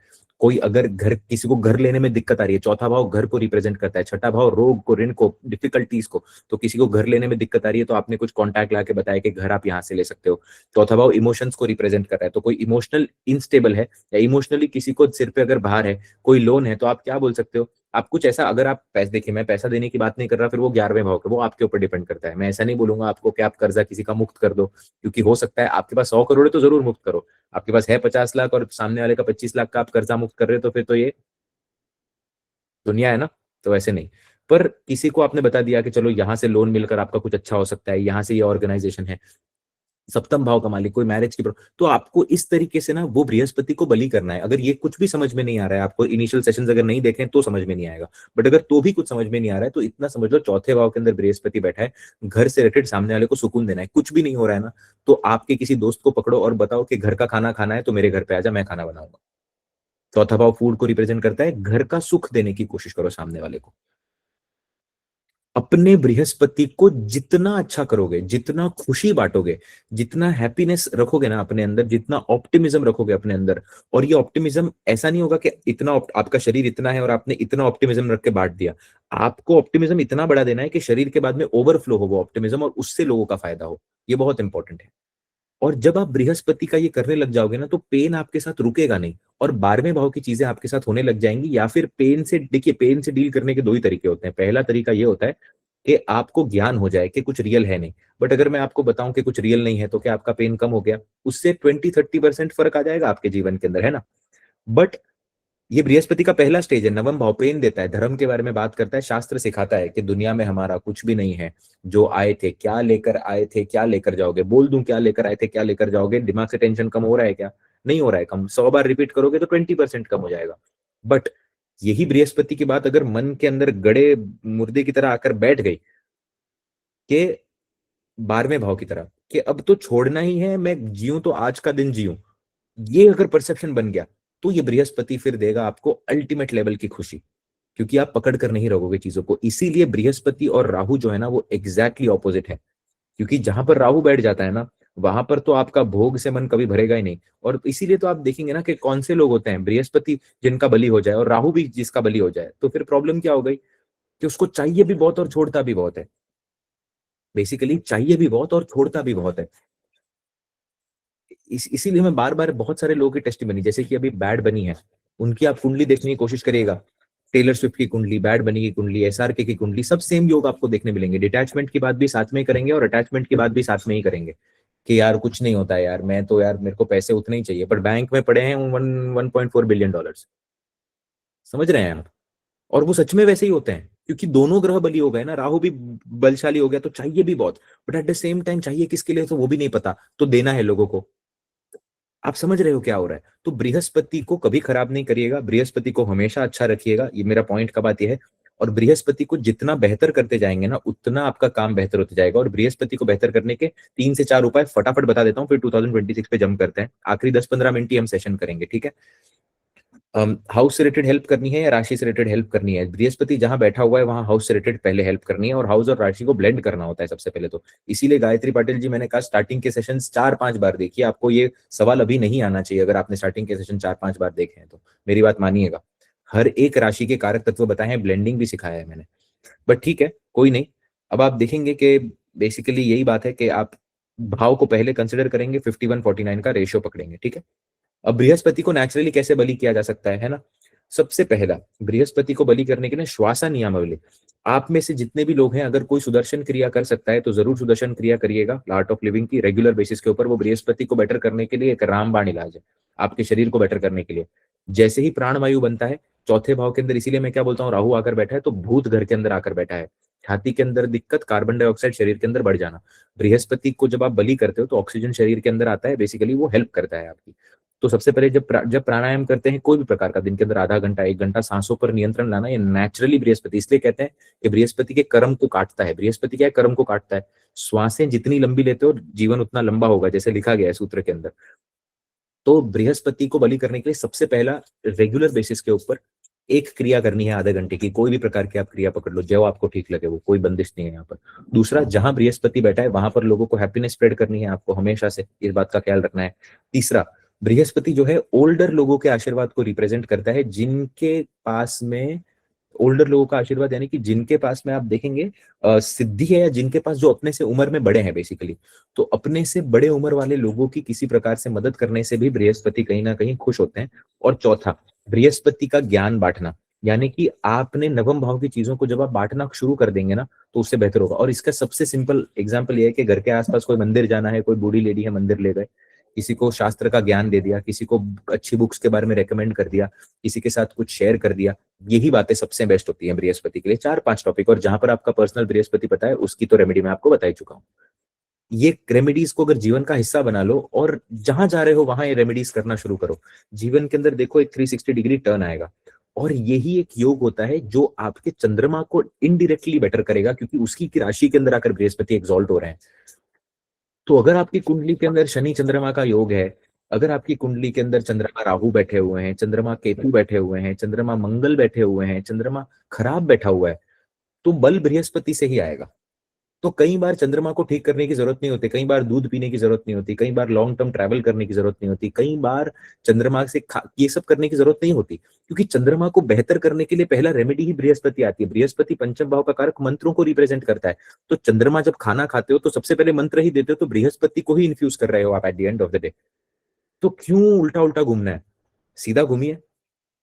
कोई अगर घर, किसी को घर लेने में दिक्कत आ रही है, चौथा भाव घर को रिप्रेजेंट करता है, छठा भाव रोग को, ऋण को, डिफिकल्टीज को। तो किसी को घर लेने में दिक्कत आ रही है तो आपने कुछ कॉन्टैक्ट ला के बताया कि घर आप यहाँ से ले सकते हो। चौथा भाव इमोशंस को रिप्रेजेंट कर रहा है, तो कोई इमोशनल इनस्टेबल है या इमोशनली किसी को सिर पे अगर भार है, कोई लोन है, तो आप क्या बोल सकते हो, आप कुछ ऐसा, अगर आप पैसे, देखिए मैं पैसा देने की बात नहीं कर रहा, फिर वो 11वें भाव का, वो आपके ऊपर डिपेंड करता है। मैं ऐसा नहीं बोलूंगा आपको कि आप कर्जा किसी का मुक्त कर दो, क्योंकि हो सकता है आपके पास 100 करोड़ है तो जरूर मुक्त करो। आपके पास है 50 लाख और सामने वाले का 25 लाख का आप कर्जा मुक्त कर रहे हो, तो फिर तो ये दुनिया है ना। तो ऐसे नहीं। पर किसी को आपने बता दिया कि चलो यहाँ से लोन मिलकर आपका कुछ अच्छा हो सकता है, यहाँ से ये ऑर्गेनाइजेशन है, सप्तम भाव का मालिक, कोई मैरिज की तो आपको इस तरीके से ना वो बृहस्पति को बलि करना है। अगर ये कुछ भी समझ में नहीं आ रहा है आपको, इनिशियल सेशंस अगर नहीं देखे तो समझ में नहीं आएगा, बट अगर तो भी कुछ समझ में नहीं आ रहा है तो इतना समझ लो, चौथे भाव के अंदर बृहस्पति बैठा है, घर से रिलेटेड सामने वाले को सुकून देना है। कुछ भी नहीं हो रहा है ना, तो आपके किसी दोस्त को पकड़ो और बताओ कि घर का खाना खाना है तो मेरे घर पे आजा, मैं खाना बनाऊंगा। चौथा भाव फूड को रिप्रेजेंट करता है, घर का सुख देने की कोशिश करो सामने वाले को। अपने बृहस्पति को जितना अच्छा करोगे, जितना खुशी बांटोगे, जितना हैप्पीनेस रखोगे ना अपने अंदर, जितना ऑप्टिमिज्म रखोगे अपने अंदर, और ये ऑप्टिमिज्म ऐसा नहीं होगा कि इतना आपका शरीर इतना है और आपने इतना ऑप्टिमिज्म रख के बांट दिया। आपको ऑप्टिमिज्म इतना बढ़ा देना है कि शरीर के बाद में ओवरफ्लो हो वो ऑप्टिमिज्म और उससे लोगों का फायदा हो। ये बहुत इंपॉर्टेंट है। और जब आप बृहस्पति का ये करने लग जाओगे ना, तो पेन आपके साथ रुकेगा नहीं, और 12वें भाव की चीजें आपके साथ होने लग जाएंगी। या फिर पेन से, देखिए पेन से डील करने के दो ही तरीके होते हैं। पहला तरीका ये होता है कि आपको ज्ञान हो जाए कि कुछ रियल है नहीं, बट अगर मैं आपको बताऊं कि कुछ रियल नहीं है, तो क्या आपका पेन कम हो गया? उससे 20-30% फर्क आ जाएगा आपके जीवन के अंदर, है ना। बट ये बृहस्पति का पहला स्टेज है, नवम भाव पेन देता है, धर्म के बारे में बात करता है, शास्त्र सिखाता है कि दुनिया में हमारा कुछ भी नहीं है, जो आए थे क्या लेकर आए थे क्या लेकर जाओगे, बोल दूं क्या लेकर आए थे क्या लेकर जाओगे, दिमाग से टेंशन कम हो रहा है क्या? नहीं हो रहा है कम, 100 बार रिपीट करोगे तो 20% कम हो जाएगा। बट यही बृहस्पति की बात अगर मन के अंदर गड़े मुर्दे की तरह आकर बैठ गई, कि 12वें भाव की तरह, कि अब तो छोड़ना ही है, मैं जीऊं तो आज का दिन जीऊं, ये अगर परसेप्शन बन गया, तो ये बृहस्पति फिर देगा आपको अल्टीमेट लेवल की खुशी, क्योंकि आप पकड़ कर नहीं रहोगे चीजों को। इसीलिए बृहस्पति और राहु जो है ना, वो एग्जैक्टली ऑपोजिट है। क्योंकि जहां पर राहु बैठ जाता है ना, वहां पर तो आपका भोग से मन कभी भरेगा ही नहीं। और इसीलिए तो आप देखेंगे ना कि कौन से लोग होते हैं, बृहस्पति जिनका बलि हो जाए और राहु भी जिसका बलि हो जाए, तो फिर प्रॉब्लम क्या हो गई, कि उसको चाहिए भी बहुत और छोड़ता भी बहुत है। बेसिकली चाहिए भी बहुत और छोड़ता भी बहुत है। इसीलिए मैं बार बार बहुत सारे लोगों की टेस्टिमनी, जैसे कि अभी बैड बनी है, उनकी आप कुंडली देखने की कोशिश करिएगा। टेलर स्विफ्ट की कुंडली, बैड बनी की कुंडली, एसआरके की कुंडली, सब सेम योग आपको देखने मिलेंगे। डिटैचमेंट की बात भी साथ में ही करेंगे और अटैचमेंट की बात भी साथ में ही करेंगे, कि यार कुछ नहीं होता है यार, मैं तो यार मेरे को पैसे उतने ही चाहिए, पर बैंक में पड़े हैं 1.4 बिलियन डॉलर्स। समझ रहे हैं आप? और वो सच में वैसे ही होते हैं, क्योंकि दोनों ग्रह बली हो गए ना, राहु भी बलशाली हो गया, तो चाहिए भी बहुत, but at the same time चाहिए किसके लिए तो वो भी नहीं पता, तो देना है लोगों को। आप समझ रहे हो क्या हो रहा है? तो बृहस्पति को कभी खराब नहीं करिएगा, बृहस्पति को हमेशा अच्छा रखिएगा, ये मेरा पॉइंट का बात ये है। और बृहस्पति को जितना बेहतर करते जाएंगे ना, उतना आपका काम बेहतर होता जाएगा। और बृहस्पति को बेहतर करने के 3 से 4 उपाय फटाफट बता देता हूँ, फिर 2026 पे जम करते हैं। आखिरी 10-15 मिनट ही हम सेशन करेंगे, ठीक है। हाउस से रिलेटेड हेल्प करनी है या राशि से रिलेटेड हेल्प करनी है, बृहस्पति जहां बैठा हुआ है वहां हाउस से रिलेटेड पहले हेल्प करनी है, और हाउस और राशि को ब्लेंड करना होता है सबसे पहले तो। इसीलिए गायत्री पाटिल जी, मैंने कहा स्टार्टिंग के सेशन 4-5 बार देखिए, आपको ये सवाल अभी नहीं आना चाहिए अगर आपने स्टार्टिंग के सेशन 4-5 बार देखे हैं तो। मेरी बात मानिएगा, हर एक राशि के कारक तत्व बताए हैं, ब्लेंडिंग भी सिखाया है मैंने। बट ठीक है, कोई नहीं। अब आप देखेंगे कि बेसिकली यही बात है कि आप भाव को पहले कंसिडर करेंगे, 51-49 का रेशियो पकड़ेंगे, ठीक है। अब बृहस्पति को नेचुरली कैसे बलि किया जा सकता है ना। सबसे पहला, बृहस्पति को बलि करने के लिए श्वासा नियमावली। आप में से जितने भी लोग हैं, अगर कोई सुदर्शन क्रिया कर सकता है तो जरूर सुदर्शन क्रिया करिएगा, आर्ट ऑफ लिविंग की रेगुलर बेसिस के ऊपर। वो बृहस्पति को बेटर करने के लिए एक रामबाण इलाज है, आपके शरीर को बेटर करने के लिए। जैसे ही प्राणवायु बनता है चौथे भाव के अंदर, इसीलिए मैं क्या बोलता हूँ, राहु आकर बैठा है तो भूत घर के अंदर आकर बैठा है। छाती के अंदर दिक्कत, कार्बन डाइऑक्साइड शरीर के अंदर बढ़ जाना। बृहस्पति को जब आप बलि करते हो तो ऑक्सीजन शरीर के अंदर आता है, बेसिकली वो हेल्प करता है आपकी। तो सबसे पहले जब प्राणायाम करते हैं कोई भी प्रकार का, दिन के अंदर आधा घंटा 1 घंटा सांसों पर नियंत्रण लाना, ये नेचुरली बृहस्पति, इसलिए कहते हैं कि बृहस्पति के कर्म को काटता है। बृहस्पति क्या है, कर्म को काटता है। श्वासें जितनी लंबी लेते हो जीवन उतना लंबा होगा, जैसे लिखा गया है सूत्र के अंदर। तो बृहस्पति को बलि करने के लिए सबसे पहला, रेगुलर बेसिस के ऊपर एक क्रिया करनी है आधे घंटे की, कोई भी प्रकार की आप क्रिया पकड़ लो, जो आपको ठीक लगे, वो कोई बंदिश नहीं है यहाँ पर। दूसरा, जहां बृहस्पति बैठा है वहां पर लोगों को हैप्पीनेस स्प्रेड करनी है, आपको हमेशा से इस बात का ख्याल रखना है। तीसरा, बृहस्पति जो है ओल्डर लोगों के आशीर्वाद को रिप्रेजेंट करता है, जिनके पास में ओल्डर लोगों का आशीर्वाद, यानी कि जिनके पास में आप देखेंगे सिद्धि है, या जिनके पास जो अपने से उम्र में बड़े हैं बेसिकली। तो अपने से बड़े उम्र वाले लोगों की किसी प्रकार से मदद करने से भी बृहस्पति कहीं ना कहीं खुश होते हैं। और चौथा, बृहस्पति का ज्ञान बांटना, यानी कि आपने नवम भाव की चीजों को जब आप बांटना शुरू कर देंगे ना, तो उससे बेहतर होगा। और इसका सबसे सिंपल एग्जाम्पल ये है कि घर के आसपास कोई मंदिर जाना है, कोई बूढ़ी लेडी है, मंदिर ले गए, किसी को शास्त्र का ज्ञान दे दिया, किसी को अच्छी बुक्स के बारे में रेकमेंड कर दिया, किसी के साथ कुछ शेयर कर दिया, यही बातें सबसे बेस्ट होती हैं बृहस्पति के लिए। 4-5 टॉपिक, और जहां पर आपका पर्सनल बृहस्पति पता है उसकी तो रेमेडी मैं आपको बता ही चुका हूँ। ये रेमेडीज को अगर जीवन का हिस्सा बना लो और जहां जा रहे हो वहां ये रेमेडीज करना शुरू करो, जीवन के अंदर देखो एक 360 डिग्री टर्न आएगा। और यही एक योग होता है जो आपके चंद्रमा को इनडायरेक्टली बेटर करेगा, क्योंकि उसकी की राशि के अंदर आकर बृहस्पति एक्सॉल्ट हो रहे हैं। तो अगर आपकी कुंडली के अंदर शनि चंद्रमा का योग है, अगर आपकी कुंडली के अंदर चंद्रमा राहु बैठे हुए हैं, चंद्रमा केतु बैठे हुए हैं, चंद्रमा मंगल बैठे हुए हैं, चंद्रमा खराब बैठा हुआ है, तो बल बृहस्पति से ही आएगा। तो कई बार चंद्रमा को ठीक करने की जरूरत नहीं होती, कई बार दूध पीने की जरूरत नहीं होती, कई बार लॉन्ग टर्म ट्रैवल करने की जरूरत नहीं होती, कई बार चंद्रमा से ये सब करने की जरूरत नहीं होती, क्योंकि चंद्रमा को बेहतर करने के लिए पहला रेमेडी ही बृहस्पति आती है। बृहस्पति पंचम भाव का कारक मंत्रों को रिप्रेजेंट करता है। तो चंद्रमा जब खाना खाते हो तो सबसे पहले मंत्र ही देते हो, तो बृहस्पति को ही इन्फ्यूज कर रहे हो आप at the end of the day. तो क्यों उल्टा उल्टा घूमना है, सीधा घूमिए,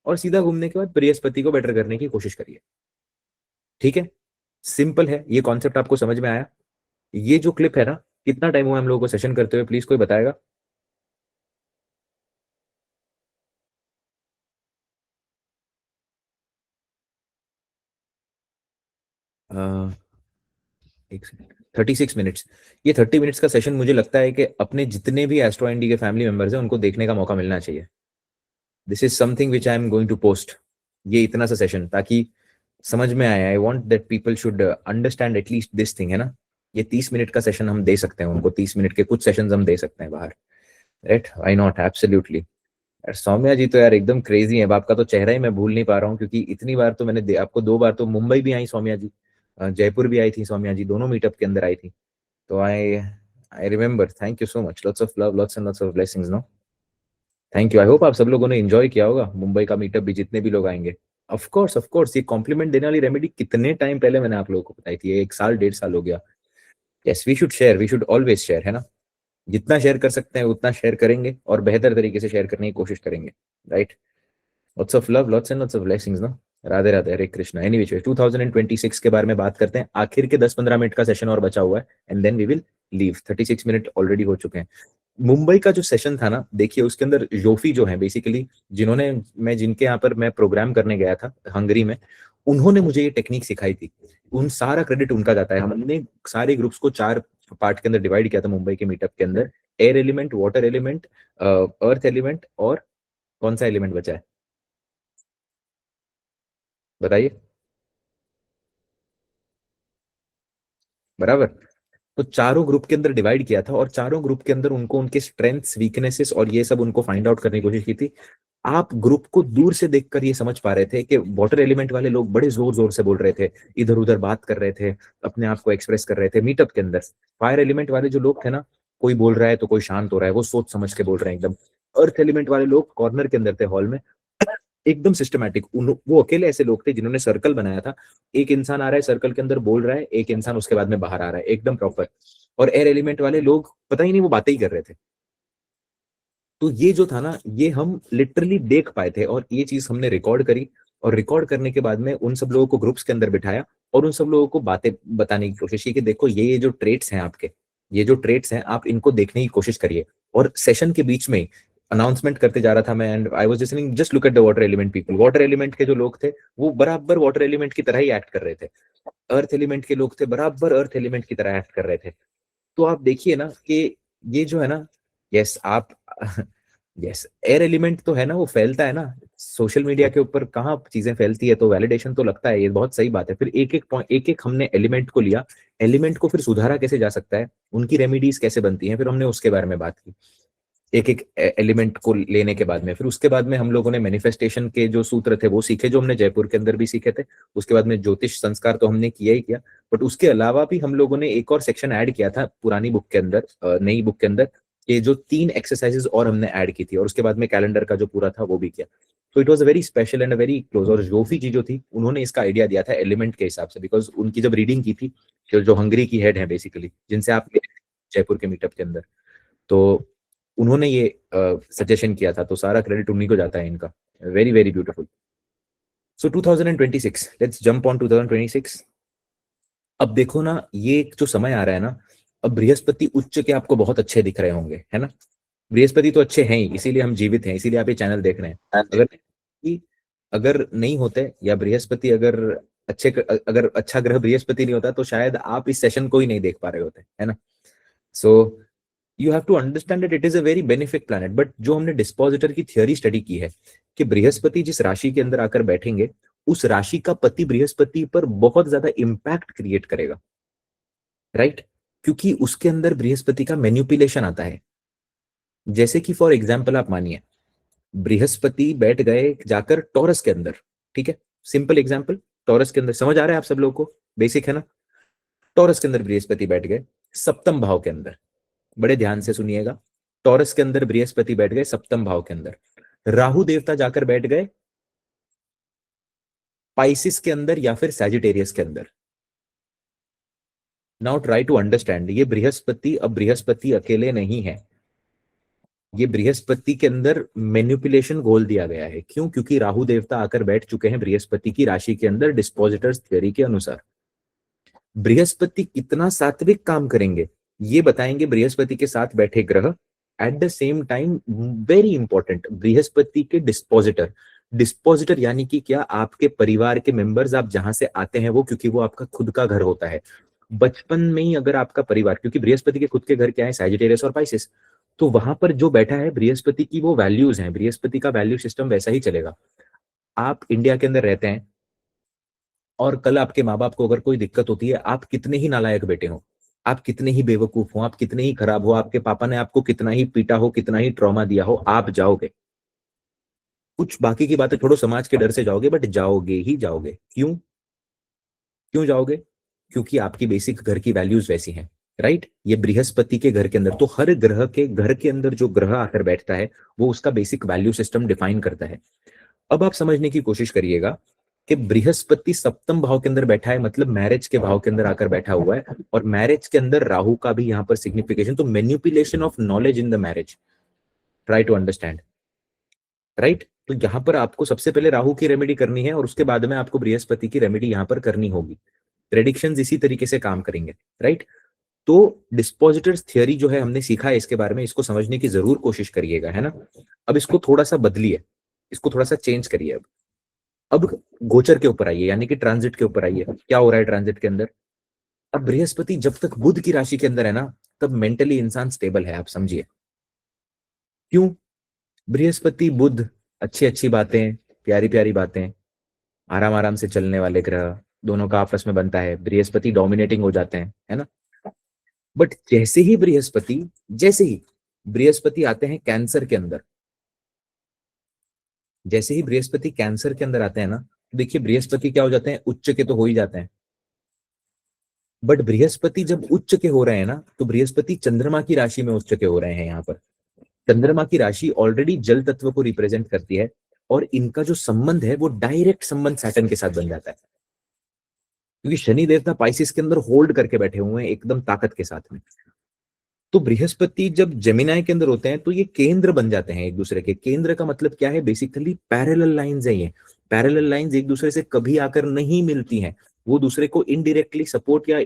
और सीधा घूमने के बाद बृहस्पति को बेटर करने की कोशिश करिए। ठीक है, सिंपल है, ये कॉन्सेप्ट आपको समझ में आया? ये जो क्लिप है ना, कितना टाइम हुआ हम लोगों को सेशन करते हुए, प्लीज कोई बताएगा? एक सेकंड, 36 मिनट्स। ये 30 मिनट्स का सेशन मुझे लगता है कि अपने जितने भी एस्ट्रो इंडी के फैमिली मेंबर्स हैं उनको देखने का मौका मिलना चाहिए। This is something which I am going to post, ये इतना सा सेशन, ताकि समझ में आए। I want that people should understand at least this thing, है ना। ये 30 मिनट का सेशन हम दे सकते हैं उनको, 30 मिनट के कुछ सेशन हम दे सकते हैं बाहर, राइट? I not, absolutely. यार सौम्या जी तो यार एकदम क्रेजी है, अब आपका तो चेहरा ही मैं भूल नहीं पा रहा हूँ, क्योंकि इतनी बार तो मैंने आपको 2 बार तो मुंबई भी आई सौम्या जी, जयपुर भी आई थी सौम्या जी, दोनों मीटअप के अंदर आई थी। तो I I remember, thank you so much, lots of love, lots and lots of blessings, no. Thank you, I hope आप सब लोगों ने एंजॉय किया होगा मुंबई का मीटअप भी, जितने भी लोग आएंगे। ऑफ कोर्स, ये कॉम्प्लीमेंट देने वाली रेमेडी कितने टाइम पहले मैंने आप लोगों को बताई थी, 1 साल 1.5 साल हो गया। Yes, we should share, we should always share, है ना। जितना शेयर कर सकते हैं उतना शेयर करेंगे, और बेहतर तरीके से शेयर करने की कोशिश करेंगे, right? Lots of love, lots and lots of blessings, ना। राधे राधे, हरे कृष्णा। एनीवे, 2026 के बारे में बात करते हैं, आखिर के 10-15 मिनट का सेशन और बचा हुआ है, and then we will leave. 36 minute already हो चुके हैं। मुंबई का जो सेशन था ना, देखिए उसके अंदर जोफी जो है बेसिकली, जिन्होंने मैं जिनके यहाँ पर मैं प्रोग्राम करने गया था हंगरी में, उन्होंने मुझे ये टेक्निक सिखाई थी। उन सारा क्रेडिट उनका जाता है। हमने सारे ग्रुप्स को 4 पार्ट के अंदर डिवाइड किया था मुंबई के मीटअप के अंदर। Air element, water element, earth element, और कौन सा एलिमेंट बचा है बताइए? बराबर। तो चारों ग्रुप के अंदर डिवाइड किया था, और चारों ग्रुप के अंदर उनको उनके स्ट्रेंथ्स, वीकनेसेस और ये सब उनको फाइंड आउट करने की कोशिश की थी। आप ग्रुप को दूर से देखकर ये समझ पा रहे थे कि वाटर एलिमेंट वाले लोग बड़े जोर जोर से बोल रहे थे, इधर उधर बात कर रहे थे, अपने आप को एक्सप्रेस कर रहे थे मीटअप के अंदर। फायर एलिमेंट वाले जो लोग थे ना, कोई बोल रहा है तो कोई शांत हो रहा है, वो सोच समझ के बोल रहे हैं एकदम। अर्थ एलिमेंट वाले लोग कॉर्नर के अंदर थे हॉल में, एकदम सिस्टमैटिक। वो अकेले ऐसे लोग थे जिन्होंने सर्कल बनाया था, एक इंसान आ रहा है सर्कल के अंदर बोल रहा है, एक इंसान उसके बाद में बाहर आ रहा है, एकदम प्रॉपर। और एयर एलिमेंट वाले लोग पता ही नहीं वो बातें ही कर रहे थे। तो ये जो था ना, ये हम लिटरली देख पाए थे, और ये चीज हमने रिकॉर्ड करी। और रिकॉर्ड करने के बाद में उन सब लोगों को ग्रुप्स के अंदर बिठाया, और उन सब लोगों को बातें बताने की कोशिश की कि देखो ये जो ट्रेट्स हैं आपके, ये जो ट्रेट्स हैं आप इनको देखने की कोशिश करिए। और सेशन के बीच में अनाउंसमेंट करते जा रहा था मैं, and I was listening, just look at the water element people. Water element के जो लोग थे वो बराबर वाटर एलिमेंट की तरह ही एक्ट कर रहे थे, अर्थ एलिमेंट के लोग थे बराबर अर्थ एलिमेंट की तरह एक्ट कर रहे थे। तो आप देखिए ना कि ये जो है ना, यस आप यस, एयर एलिमेंट तो है ना, वो फैलता है ना सोशल मीडिया के ऊपर, कहाँ चीजें फैलती है, तो वैलिडेशन तो लगता है, ये बहुत सही बात है। फिर एक एक पॉइंट, एक एक हमने एलिमेंट को लिया, एलिमेंट को फिर सुधारा कैसे जा सकता है, उनकी रेमेडीज कैसे बनती हैं, फिर हमने उसके बारे में बात की। एक एक एलिमेंट को लेने के बाद में, फिर उसके बाद में हम लोगों ने मैनिफेस्टेशन के जो सूत्र थे वो सीखे, जो हमने जयपुर के अंदर भी सीखे थे। उसके बाद में ज्योतिष संस्कार तो हमने किया ही किया, बट उसके अलावा भी हम लोगों ने एक और सेक्शन ऐड किया था पुरानी बुक के अंदर, नई बुक के अंदर, ये जो 3 एक्सरसाइजेस और हमने ऐड की थी और उसके बाद में कैलेंडर का जो पूरा था वो भी किया। तो it was a very special and a very close. और जोफी जी जो थी उन्होंने इसका आइडिया दिया था एलिमेंट के हिसाब से, बिकॉज उनकी जब रीडिंग की थी, जो हंगरी की हेड है बेसिकली, जिनसे आप मिले जयपुर के मीटअप के अंदर, तो उन्होंने ये सजेशन किया था, तो सारा क्रेडिट उन्हीं को जाता है इनका। Very very beautiful. So 2026, let's jump on 2026। अब देखो ना, ये जो समय आ रहा है ना, अब बृहस्पति उच्च के आपको बहुत अच्छे दिख रहे होंगे, है ना। बृहस्पति तो अच्छे हैं ही, इसीलिए हम जीवित हैं, इसीलिए आप ये चैनल देख रहे हैं। अगर अगर नहीं होते, या बृहस्पति अगर अगर अच्छा ग्रह बृहस्पति नहीं होता, तो शायद आप इस सेशन को ही नहीं देख पा रहे होते, है ना। So you have to understand that it is a very benefic planet. But जो हमने डिस्पोजिटर की थियोरी स्टडी की है कि बृहस्पति जिस राशि के अंदर आकर बैठेंगे, उस राशि का पति बृहस्पति पर बहुत ज्यादा इंपैक्ट क्रिएट करेगा, राइट। क्योंकि उसके अंदर बृहस्पति का मैन्युपुलेशन आता है। जैसे कि फॉर एग्जाम्पल आप मानिए, बृहस्पति बैठ गए जाकर टॉरस के अंदर, ठीक है, सिंपल एग्जाम्पल, टॉरस के अंदर, समझ आ रहा है आप सब लोगों को, बेसिक है ना। टॉरस के अंदर बृहस्पति बैठ गए सप्तम भाव के अंदर, बड़े ध्यान से सुनिएगा। टॉरस के अंदर बृहस्पति बैठ गए सप्तम भाव के अंदर, राहु देवता जाकर बैठ गए पाइसिस के अंदर या फिर सैजिटेरियस के अंदर। नाउ ट्राई टू अंडरस्टैंड, ये बृहस्पति, अब बृहस्पति अकेले नहीं है, ये बृहस्पति के अंदर मैनिपुलेशन घोल दिया गया है। क्यों? क्योंकि राहु देवता आकर बैठ चुके हैं बृहस्पति की राशि के अंदर डिस्पोजिटर्स थ्योरी के अनुसार। बृहस्पति कितना सात्विक काम करेंगे ये बताएंगे बृहस्पति के साथ बैठे ग्रह। Eight the same time very important, Brihaspati के डिस्पोजिटर, डिस्पोजिटर यानी कि क्या, आपके परिवार के मेंबर्स, आप जहां से आते हैं वो, क्योंकि वो आपका खुद का घर होता है। बचपन में ही अगर आपका परिवार, क्योंकि बृहस्पति के खुद के घर क्या है, सैजिटेरियस और पाइसेस, तो वहां पर जो बैठा है बृहस्पति की वो वैल्यूज हैं, बृहस्पति का वैल्यू सिस्टम वैसा ही चलेगा। आप इंडिया के अंदर रहते हैं और कल आपके माँ बाप को अगर कोई दिक्कत होती है, आप कितने ही नालायक बेटे हो, आप कितने ही बेवकूफ हो, आप कितने ही खराब हो, आपके पापा ने आपको कितना ही पीटा हो, कितना ही ट्रॉमा दिया हो, आप जाओगे। कुछ बाकी की बातें छोड़ो, समाज के डर से जाओगे, बट जाओगे ही जाओगे। क्यों? क्यों जाओगे? क्योंकि आपकी बेसिक घर की वैल्यूज वैसी हैं, राइट। ये बृहस्पति के घर के अंदर, तो हर ग्रह के घर के अंदर जो ग्रह आकर बैठता है वो उसका बेसिक वैल्यू सिस्टम डिफाइन करता है। अब आप समझने की कोशिश करिएगा कि बृहस्पति सप्तम भाव के अंदर बैठा है, मतलब मैरिज के भाव के अंदर आकर बैठा हुआ है, और मैरिज के अंदर राहु का भी यहाँ पर सिग्निफिकेशन, तो manipulation of knowledge in the marriage, try to understand, right. तो यहाँ पर आपको सबसे पहले राहु की रेमेडी करनी है और उसके बाद में आपको बृहस्पति की रेमेडी यहाँ पर करनी होगी। प्रेडिक्शंस इसी तरीके से काम करेंगे, राइट। तो डिस्पोजिटर्स थियरी जो है हमने सीखा है, इसके बारे में, इसको समझने की जरूर कोशिश करिएगा, है ना। अब इसको थोड़ा सा बदलिए, इसको थोड़ा सा चेंज करिए। अब गोचर के ऊपर आइए, यानी कि ट्रांजिट के ऊपर आइए, क्या हो रहा है ट्रांजिट के अंदर। अब बृहस्पति जब तक बुध की राशि के अंदर है ना, तब मेंटली इंसान स्टेबल है, आप समझिए। क्यों? बृहस्पति बुध, अच्छी अच्छी बातें, प्यारी प्यारी बातें, आराम आराम से चलने वाले ग्रह, दोनों का आपस में बनता है, बृहस्पति डोमिनेटिंग हो जाते हैं, है ना। बट जैसे ही बृहस्पति आते हैं कैंसर के अंदर, जैसे ही बृहस्पति कैंसर के अंदर आते हैं ना, तो देखिए बृहस्पति क्या हो जाते हैं, उच्च के तो हो ही जाते हैं। बट बृहस्पति जब उच्च के हो रहे हैं ना, तो बृहस्पति चंद्रमा की राशि में उच्च के हो रहे हैं। यहाँ पर चंद्रमा की राशि ऑलरेडी जल तत्व को रिप्रेजेंट करती है, और इनका जो संबंध है वो डायरेक्ट संबंध सैटर्न के साथ बन जाता है, क्योंकि शनि देवता पाइसिस के अंदर होल्ड करके बैठे हुए हैं एकदम ताकत के साथ में। तो बृहस्पति जब जेमिनाई के अंदर होते हैं, तो ये केंद्र बन जाते हैं एक दूसरे के। केंद्र का मतलब क्या है, बेसिकली पैरेलल लाइंस है ये। पैरेलल लाइंस एक दूसरे से कभी आकर नहीं मिलती हैं, वो दूसरे को इनडायरेक्टली सपोर्ट, या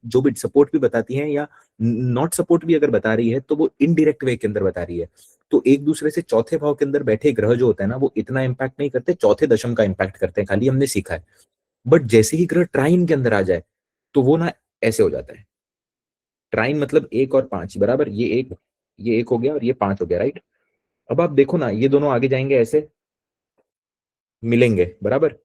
जो भी सपोर्ट भी बताती हैं, या नॉट सपोर्ट भी अगर बता रही है, तो वो इनडायरेक्ट वे के अंदर बता रही है। तो एक दूसरे से चौथे भाव के अंदर बैठे ग्रह जो होता है ना, वो इतना इंपैक्ट नहीं करते, चौथे दशम का इंपैक्ट करते हैं खाली, हमने सीखा है। बट जैसे ही ग्रह ट्राइन के अंदर आ जाए, तो वो ना ऐसे हो जाता है। ट्राइन मतलब 1 और 5 बराबर, ये एक हो गया और ये 5 हो गया, राइट। अब आप देखो ना, ये दोनों आगे जाएंगे ऐसे मिलेंगे, बराबर।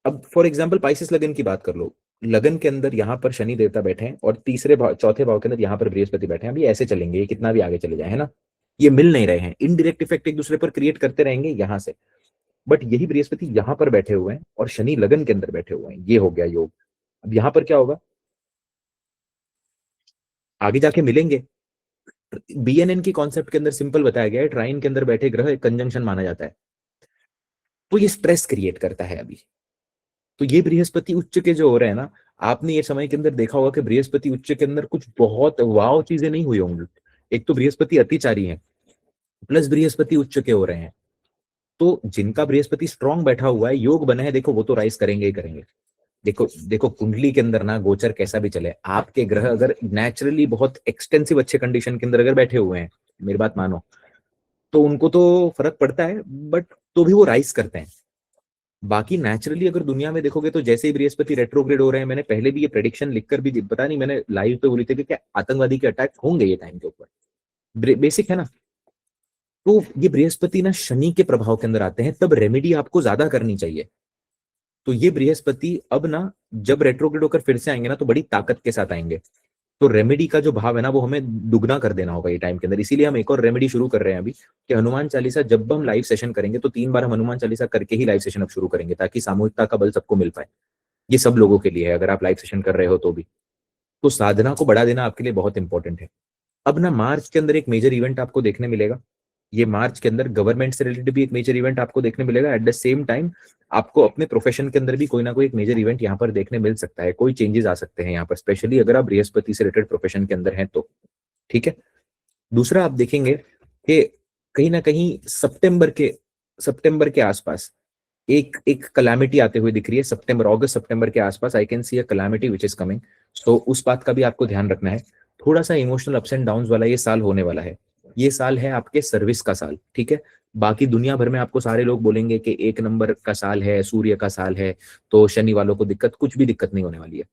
अब फॉर एग्जाम्पल पाइसेस लगन की बात कर लो, लगन के अंदर यहाँ पर शनि देवता बैठे हैं, और तीसरे भाव चौथे भाव के अंदर यहाँ पर बृहस्पति बैठे हैं। अभी ऐसे चलेंगे, ये कितना भी आगे चले जाए, है ना, ये मिल नहीं रहे हैं, इनडायरेक्ट इफेक्ट एक दूसरे पर क्रिएट करते रहेंगे यहाँ से। बट यही बृहस्पति यहाँ पर बैठे हुए हैं और शनि लगन के अंदर बैठे हुए हैं, ये हो गया योग। अब यहाँ पर क्या होगा, आगे जाके मिलेंगे, बीएनएन की कॉन्सेप्ट के अंदर सिंपल बताया गया है, ट्राइन के अंदर बैठे ग्रह एक कंजंक्शन माना जाता है, तो ये स्ट्रेस क्रिएट करता है अभी। तो ये बृहस्पति उच्च के जो हो रहे हैं ना, आपने ये समय के अंदर देखा होगा कि बृहस्पति उच्च के अंदर कुछ बहुत वाव चीजें नहीं हुई होंगी। एक तो बृहस्पति अतिचारी है, प्लस बृहस्पति उच्च के हो रहे हैं। तो जिनका बृहस्पति स्ट्रांग बैठा हुआ है, योग बना है, देखो वो तो राइज करेंगे ही करेंगे। देखो देखो कुंडली के अंदर ना गोचर कैसा भी चले, आपके ग्रह अगर नेचुरली बहुत एक्सटेंसिव अच्छे कंडीशन के अंदर अगर बैठे हुए हैं, मेरी बात मानो, तो उनको तो फर्क पड़ता है, बट तो भी वो राइज करते हैं। बाकी नेचुरली अगर दुनिया में देखोगे तो जैसे ही बृहस्पति रेट्रोग्रेड हो रहे हैं, मैंने पहले भी ये प्रेडिक्शन लिखकर भी पता नहीं मैंने लाइव पे बोली थी कि क्या आतंकवादी के अटैक होंगे ये टाइम के ऊपर, बेसिक है ना। तो ये बृहस्पति ना शनि के प्रभाव के अंदर आते हैं, तब रेमेडी आपको ज्यादा करनी चाहिए। तो ये बृहस्पति अब ना जब रेट्रोग्रेड होकर फिर से आएंगे ना, तो बड़ी ताकत के साथ आएंगे। तो रेमेडी का जो भाव है ना, वो हमें दुगना कर देना होगा ये टाइम के अंदर। इसीलिए हम एक और रेमेडी शुरू कर रहे हैं अभी, कि हनुमान चालीसा जब हम लाइव सेशन करेंगे तो 3 बार हम हनुमान चालीसा करके ही लाइव सेशन अब शुरू करेंगे, ताकि सामूहिकता का बल सबको मिल पाए। ये सब लोगों के लिए है, अगर आप लाइव सेशन कर रहे हो तो भी। तो साधना को बढ़ा देना आपके लिए बहुत इंपॉर्टेंट है। अब ना मार्च के अंदर एक मेजर इवेंट आपको देखने मिलेगा। ये मार्च के अंदर गवर्नमेंट से रिलेटेड भी एक मेजर इवेंट आपको देखने मिलेगा। एट द सेम टाइम आपको अपने प्रोफेशन के अंदर भी कोई ना कोई एक मेजर इवेंट यहाँ पर देखने मिल सकता है, कोई चेंजेस आ सकते हैं यहाँ पर, स्पेशली अगर आप बृहस्पति से रिलेटेड प्रोफेशन के अंदर हैं तो। ठीक है। दूसरा आप देखेंगे कि कहीं ना कहीं सितंबर के आसपास एक एक कलामिटी आते हुए दिख रही है। सितंबर अगस्त सितंबर के आसपास I can see a calamity which is coming. तो उस बात का भी आपको ध्यान रखना है। थोड़ा सा इमोशनल अप्स एंड डाउन्स वाला ये साल होने वाला है। ये साल है आपके सर्विस का साल, ठीक है। बाकी दुनिया भर में आपको सारे लोग बोलेंगे कि 1 नंबर का साल है, सूर्य का साल है, तो शनि वालों को दिक्कत, कुछ भी दिक्कत नहीं होने वाली है।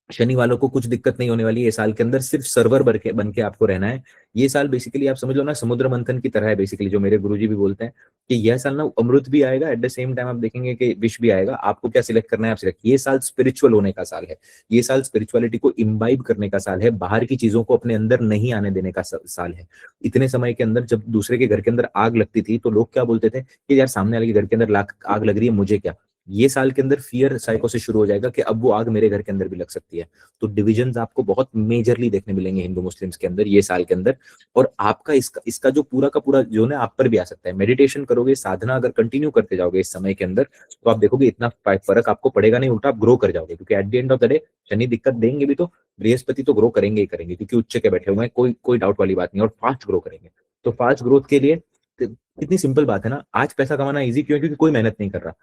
शनि वालों को कुछ दिक्कत नहीं होने वाली है। ये साल के अंदर सिर्फ सर्वर बन के आपको रहना है। ये साल बेसिकली आप समझ लो ना, समुद्र मंथन की तरह है बेसिकली, जो मेरे गुरुजी भी बोलते हैं कि यह साल ना अमृत भी आएगा, एट द सेम टाइम आप देखेंगे कि विष भी आएगा। आपको क्या सिलेक्ट करना है, आप सिलेक्ट। ये साल स्पिरिचुअल होने का साल है। ये साल स्पिरिचुअलिटी को इम्बाइब करने का साल है, बाहर की चीजों को अपने अंदर नहीं आने देने का साल है। इतने समय के अंदर जब दूसरे के घर के अंदर आग लगती थी, तो लोग क्या बोलते थे कि यार सामने वाले के घर के अंदर आग लग रही है, मुझे क्या। ये साल के अंदर फियर साइकोसिस शुरू हो जाएगा कि अब वो आग मेरे घर के अंदर भी लग सकती है। तो डिविजन्स आपको बहुत मेजरली देखने मिलेंगे हिंदू मुस्लिम्स के अंदर ये साल के अंदर। और आपका इसका जो पूरा का पूरा जो है आप पर भी आ सकता है। मेडिटेशन करोगे, साधना अगर कंटिन्यू करते जाओगे इस समय के अंदर, तो आप देखोगे इतना फर्क आपको पड़ेगा नहीं, उल्टा आप ग्रो कर जाओगे। क्योंकि at the end of the day Shani दिक्कत देंगे भी, तो बृहस्पति तो ग्रो करेंगे ही करेंगे, क्योंकि उच्च के बैठे हुए हैं, कोई कोई डाउट वाली बात नहीं। और फास्ट ग्रो करेंगे। तो फास्ट ग्रोथ के लिए कितनी सिंपल बात है ना, आज पैसा कमाना इजी क्यों है? क्योंकि कोई मेहनत नहीं कर रहा।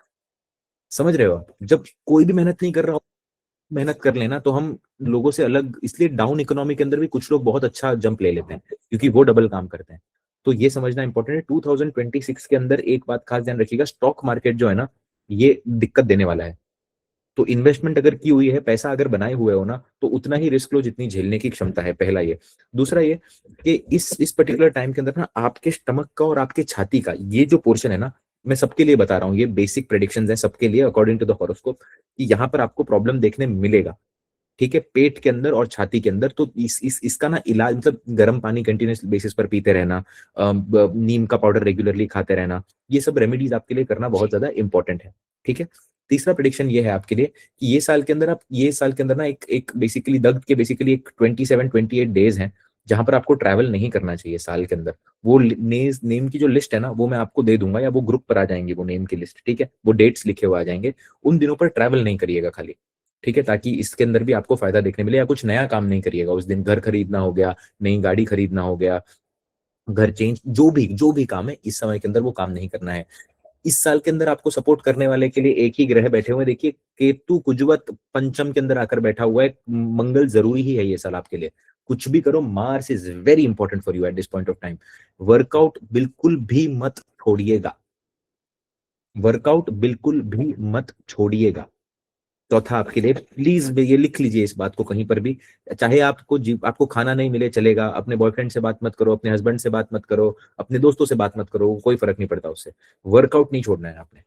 समझ रहे हो आप? जब कोई भी मेहनत नहीं कर रहा, मेहनत कर लेना, तो हम लोगों से अलग। इसलिए डाउन इकोनॉमी के अंदर भी कुछ लोग बहुत अच्छा जंप ले लेते हैं, क्योंकि वो डबल काम करते हैं। तो ये समझना इंपॉर्टेंट है। 2026 के अंदर एक बात खास ध्यान रखिएगा, स्टॉक मार्केट जो है ना, ये दिक्कत देने वाला है। तो इन्वेस्टमेंट अगर की हुई है, पैसा अगर बनाए हुए हो ना, तो उतना ही रिस्क लो जितनी झेलने की क्षमता है। पहला ये। दूसरा ये कि इस पर्टिकुलर टाइम के अंदर ना आपके स्टमक का और आपके छाती का ये जो पोर्शन है ना, मैं सबके लिए बता रहा हूँ, ये बेसिक प्रेडिक्शंस है सबके लिए अकॉर्डिंग टू द हॉरोस्कोप, कि यहाँ पर आपको प्रॉब्लम देखने मिलेगा। ठीक है, पेट के अंदर और छाती के अंदर। तो इसका ना इलाज, मतलब गर्म पानी कंटिन्यूस बेसिस पर पीते रहना, नीम का पाउडर रेगुलरली खाते रहना, ये सब रेमेडीज आपके लिए करना बहुत ज्यादा इंपॉर्टेंट है। ठीक है। तीसरा प्रिडिक्शन ये है आपके लिए कि ये साल के अंदर ना एक एक बेसिकली दग्ध के बेसिकली एक 27-28 डेज हैं, जहां पर आपको ट्रैवल नहीं करना चाहिए साल के अंदर। वो नेम की जो लिस्ट है ना, वो मैं आपको दे दूंगा, या वो ग्रुप पर आ जाएंगे वो नेम की लिस्ट। ठीक है, वो डेट्स लिखे हुए आ जाएंगे। उन दिनों पर ट्रैवल नहीं करिएगा खाली। ठीक है, ताकि इसके अंदर भी आपको फायदा देखने मिले। या कुछ नया काम नहीं करिएगा उस दिन, घर खरीदना हो गया, नई गाड़ी खरीदना हो गया, घर चेंज, जो भी काम है इस समय के अंदर वो काम नहीं करना है। इस साल के अंदर आपको सपोर्ट करने वाले के लिए एक ही ग्रह बैठे हुए हैं। देखिए, केतु कुजवत पंचम के अंदर आकर बैठा हुआ है। मंगल जरूरी ही है ये साल आपके लिए। कुछ भी करो, Mars is very important for you at this point of time. Workout बिल्कुल भी मत छोड़िएगा। वर्कआउट बिल्कुल भी मत छोड़िएगा। चौथा आपके लिए, प्लीज ये लिख लीजिए इस बात को कहीं पर भी। चाहे आपको खाना नहीं मिले चलेगा, अपने बॉयफ्रेंड से बात मत करो, अपने हस्बैंड से बात मत करो, अपने दोस्तों से बात मत करो, कोई फर्क नहीं पड़ता उससे। वर्कआउट नहीं छोड़ना है आपने।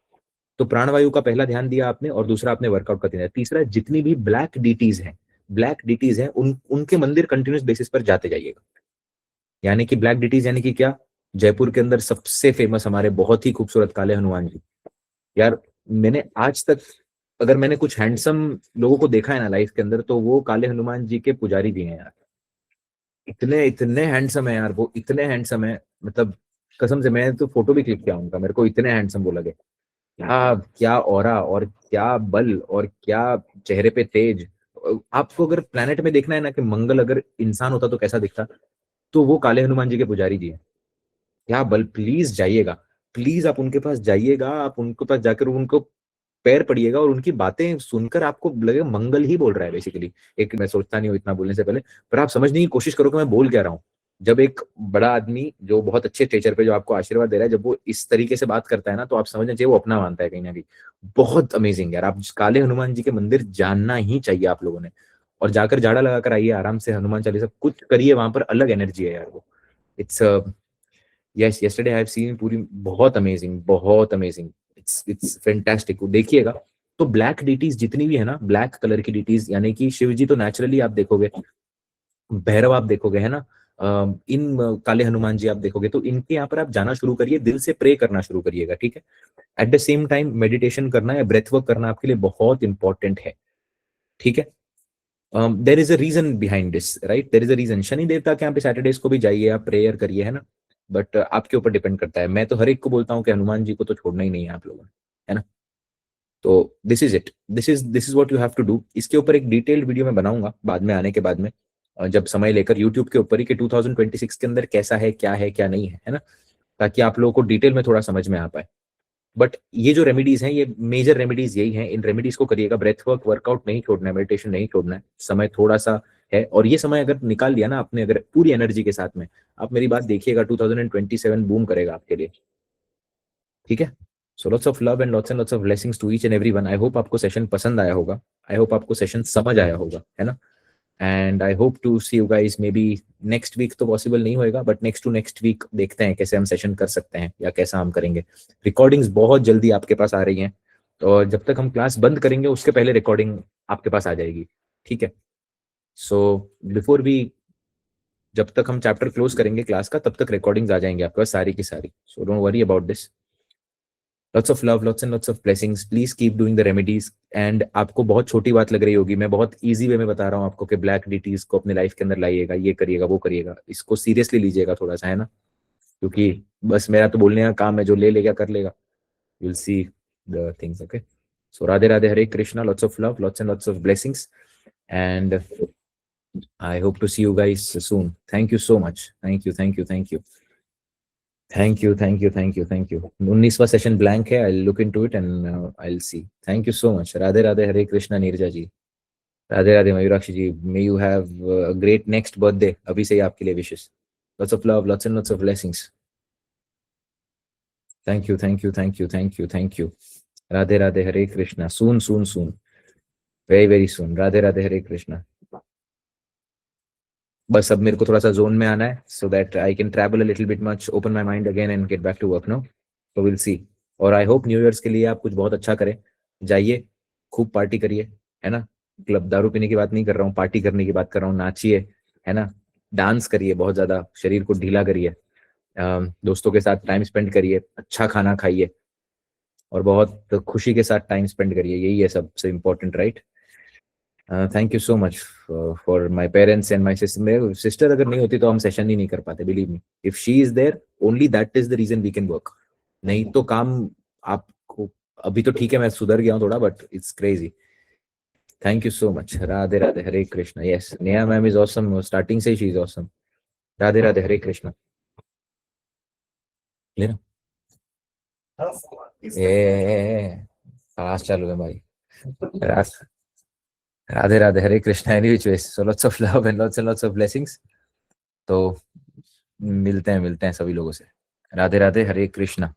तो प्राणवायु का पहला ध्यान दिया आपने, और दूसरा आपने वर्कआउट का ध्यान दिया। तीसरा, जितनी भी ब्लैक डीटीज हैं उनके मंदिर कंटिन्यूस बेसिस पर जाते जाइएगा। यानी कि ब्लैक डीटीज यानी कि क्या? जयपुर के अंदर सबसे फेमस हमारे बहुत ही खूबसूरत काले हनुमान जी। यार, मैंने आज तक, अगर मैंने कुछ हैंडसम लोगों को देखा है ना लाइफ के अंदर, तो वो काले हनुमान जी के पुजारी भी हैं यार। इतने इतने हैंडसम है यार, वो इतने हैंडसम है, मतलब कसम से मैं तो फोटो भी क्लिक किया उनका, मेरे को इतने हैंडसम वो लगे। क्या क्या ऑरा, और क्या बल, और क्या चेहरे पे तेज। आपको अगर प्लेनेट में देखना है ना कि मंगल अगर इंसान होता तो कैसा दिखता, तो वो काले हनुमान जी के पुजारी जी है। क्या बल, प्लीज जाइएगा, प्लीज आप उनके पास जाइएगा, आप उनके पास जाकर उनको पैर पड़िएगा, और उनकी बातें सुनकर आपको लगेगा मंगल ही बोल रहा है बेसिकली। एक मैं सोचता नहीं हूँ इतना बोलने से पहले, पर आप समझने की कोशिश करो कि मैं बोल क्या रहा हूँ। जब एक बड़ा आदमी जो बहुत अच्छे स्टेचर पे जो आपको आशीर्वाद दे रहा है, जब वो इस तरीके से बात करता है ना, तो आप समझना चाहिए वो अपना मानता है कहीं ना कहीं। बहुत अमेजिंग यार, आप काले हनुमान जी के मंदिर जानना ही चाहिए आप लोगों ने। और जाकर झाड़ा लगाकर आइए आराम से, हनुमान चालीसा कुछ करिए, वहां पर अलग एनर्जी है यार वो। It's yes, yesterday I have seen पूरी, बहुत अमेजिंग, बहुत अमेजिंग। इट्स फैंटास्टिक, देखिएगा। तो ब्लैक डीटीज जितनी भी है ना, ब्लैक कलर की डीटीज, यानी कि शिव जी तो नेचुरली आप देखोगे, भैरव आप देखोगे है ना, इन काले हनुमान जी आप देखोगे, तो इनके यहाँ पर आप जाना शुरू करिए, दिल से प्रे करना शुरू करिएगा, ठीक है। Eight the same time meditation करना या ब्रेथ वर्क करना आपके लिए बहुत इंपॉर्टेंट है, ठीक है। There is a reason behind this, right, there is a reason. Shani देवता के यहाँ पे सैटरडेज को भी जाइए आप, प्रेयर करिए, है ना। बट आपके ऊपर डिपेंड करता है, मैं तो हर एक को बोलता हूँ कि हनुमान जी को तो छोड़ना ही नहीं है आप लोगों ने, है ना। तो this is it, this is what you have to do. इसके ऊपर एक डिटेल्ड वीडियो मैं बनाऊंगा बाद में, आने के बाद में, जब समय लेकर यूट्यूब के ऊपर ही, कि 2026 के अंदर कैसा है क्या नहीं है ना, ताकि आप लोगों को डिटेल में थोड़ा समझ में आ पाए। बट ये जो रेमेडीज हैं, ये मेजर रेमेडीज यही हैं, इन रेमेडीज को करिएगा। ब्रेथ वर्क, वर्कआउट नहीं छोड़ना है, मेडिटेशन नहीं छोड़ना है, समय थोड़ा सा है, और ये समय अगर निकाल लिया ना आपने, अगर पूरी एनर्जी के साथ में, आप मेरी बात देखिएगा, 2027 बूम करेगा आपके लिए, ठीक है। So lots of love and lots of blessings to each and everyone. I hope आपको सेशन पसंद आया होगा, आई होप आपको सेशन समझ आया होगा, है ना। And I hope to see you guys maybe next week, तो पॉसिबल नहीं होएगा, but next to next week देखते हैं कैसे हम सेशन कर सकते हैं या कैसा हम करेंगे। रिकॉर्डिंग्स बहुत जल्दी आपके पास आ रही हैं, तो जब तक हम क्लास बंद करेंगे उसके पहले रिकॉर्डिंग आपके पास आ जाएगी, ठीक है। सो बिफोर वी, जब तक हम चैप्टर क्लोज करेंगे क्लास का, तब तक रिकॉर्डिंग्स आ जाएंगे आपके पास सारी की सारी। So don't worry about this. Lots of love, lots and lots of blessings, please keep doing the remedies. And आपको बहुत छोटी बात लग रही होगी, मैं बहुत इजी वे में बता रहा हूँ आपको कि ब्लैक डीटीज को अपने लाइफ के अंदर लाइएगा, ये करिएगा वो करिएगा, इसको सीरियसली लीजिएगा थोड़ा सा, है ना। क्योंकि बस मेरा तो बोलने का काम है, जो ले लेगा कर लेगा, you will see the things, okay. So Radhe Radhe, Hare Krishna, lots of love, lots and lots of blessings, and I hope to see you guys soon. Thank you so much, thank you, thank you, thank you, thank you, thank you, thank you, thank you. 19वां सेशन ब्लैंक है, I look into it and I will see. Thank you so much. Radhe Radhe, Hare Krishna, Neerja ji. Radhe Radhe, Mayurakshi ji, may you have a great next birthday, अभी से ही आपके लिए विशेष। Lots of love, lots and lots of blessings. Thank you, thank you, thank you, thank you, thank you. Radhe Radhe, Hare Krishna, soon soon soon, very very soon. Radhe Radhe, Hare Krishna. बस अब मेरे को थोड़ा सा जोन में आना है, so that I can travel a little bit much, open my mind again and get back to work, no. तो विल सी। और आई होप न्यू ईयर्स के लिए आप कुछ बहुत अच्छा करें, जाइए, खूब पार्टी करिए, है ना। क्लब दारू पीने की बात नहीं कर रहा हूँ, पार्टी करने की बात कर रहा हूँ, नाचिए, है ना। डांस करिए, बहुत ज्यादा शरीर को ढीला करिए, दोस्तों के साथ टाइम स्पेंड करिए, अच्छा खाना खाइए, और बहुत खुशी के साथ टाइम स्पेंड करिए, यही है सबसे important, right. Thank you so much for my parents and my sister. मेरे सिस्टर अगर नहीं होती तो हम सेशन ही नहीं कर पाते, believe me. If she is there, only that is the reason we can work. नहीं तो काम आपको, अभी तो ठीक है मैं सुधर गया हूँ थोड़ा, but it's crazy. Thank you so much. Radhe Radhe, Hare Krishna. Yes, Neha ma'am is awesome, starting से ही she is awesome. Radhe Radhe, Hare Krishna. लेना ए फास्ट चालू है भाई। रा- Radhe Radhe, Hare Krishna. Any which ways, so lots of love and lots of blessings. तो मिलते हैं सभी लोगों से। राधे राधे, हरे कृष्णा।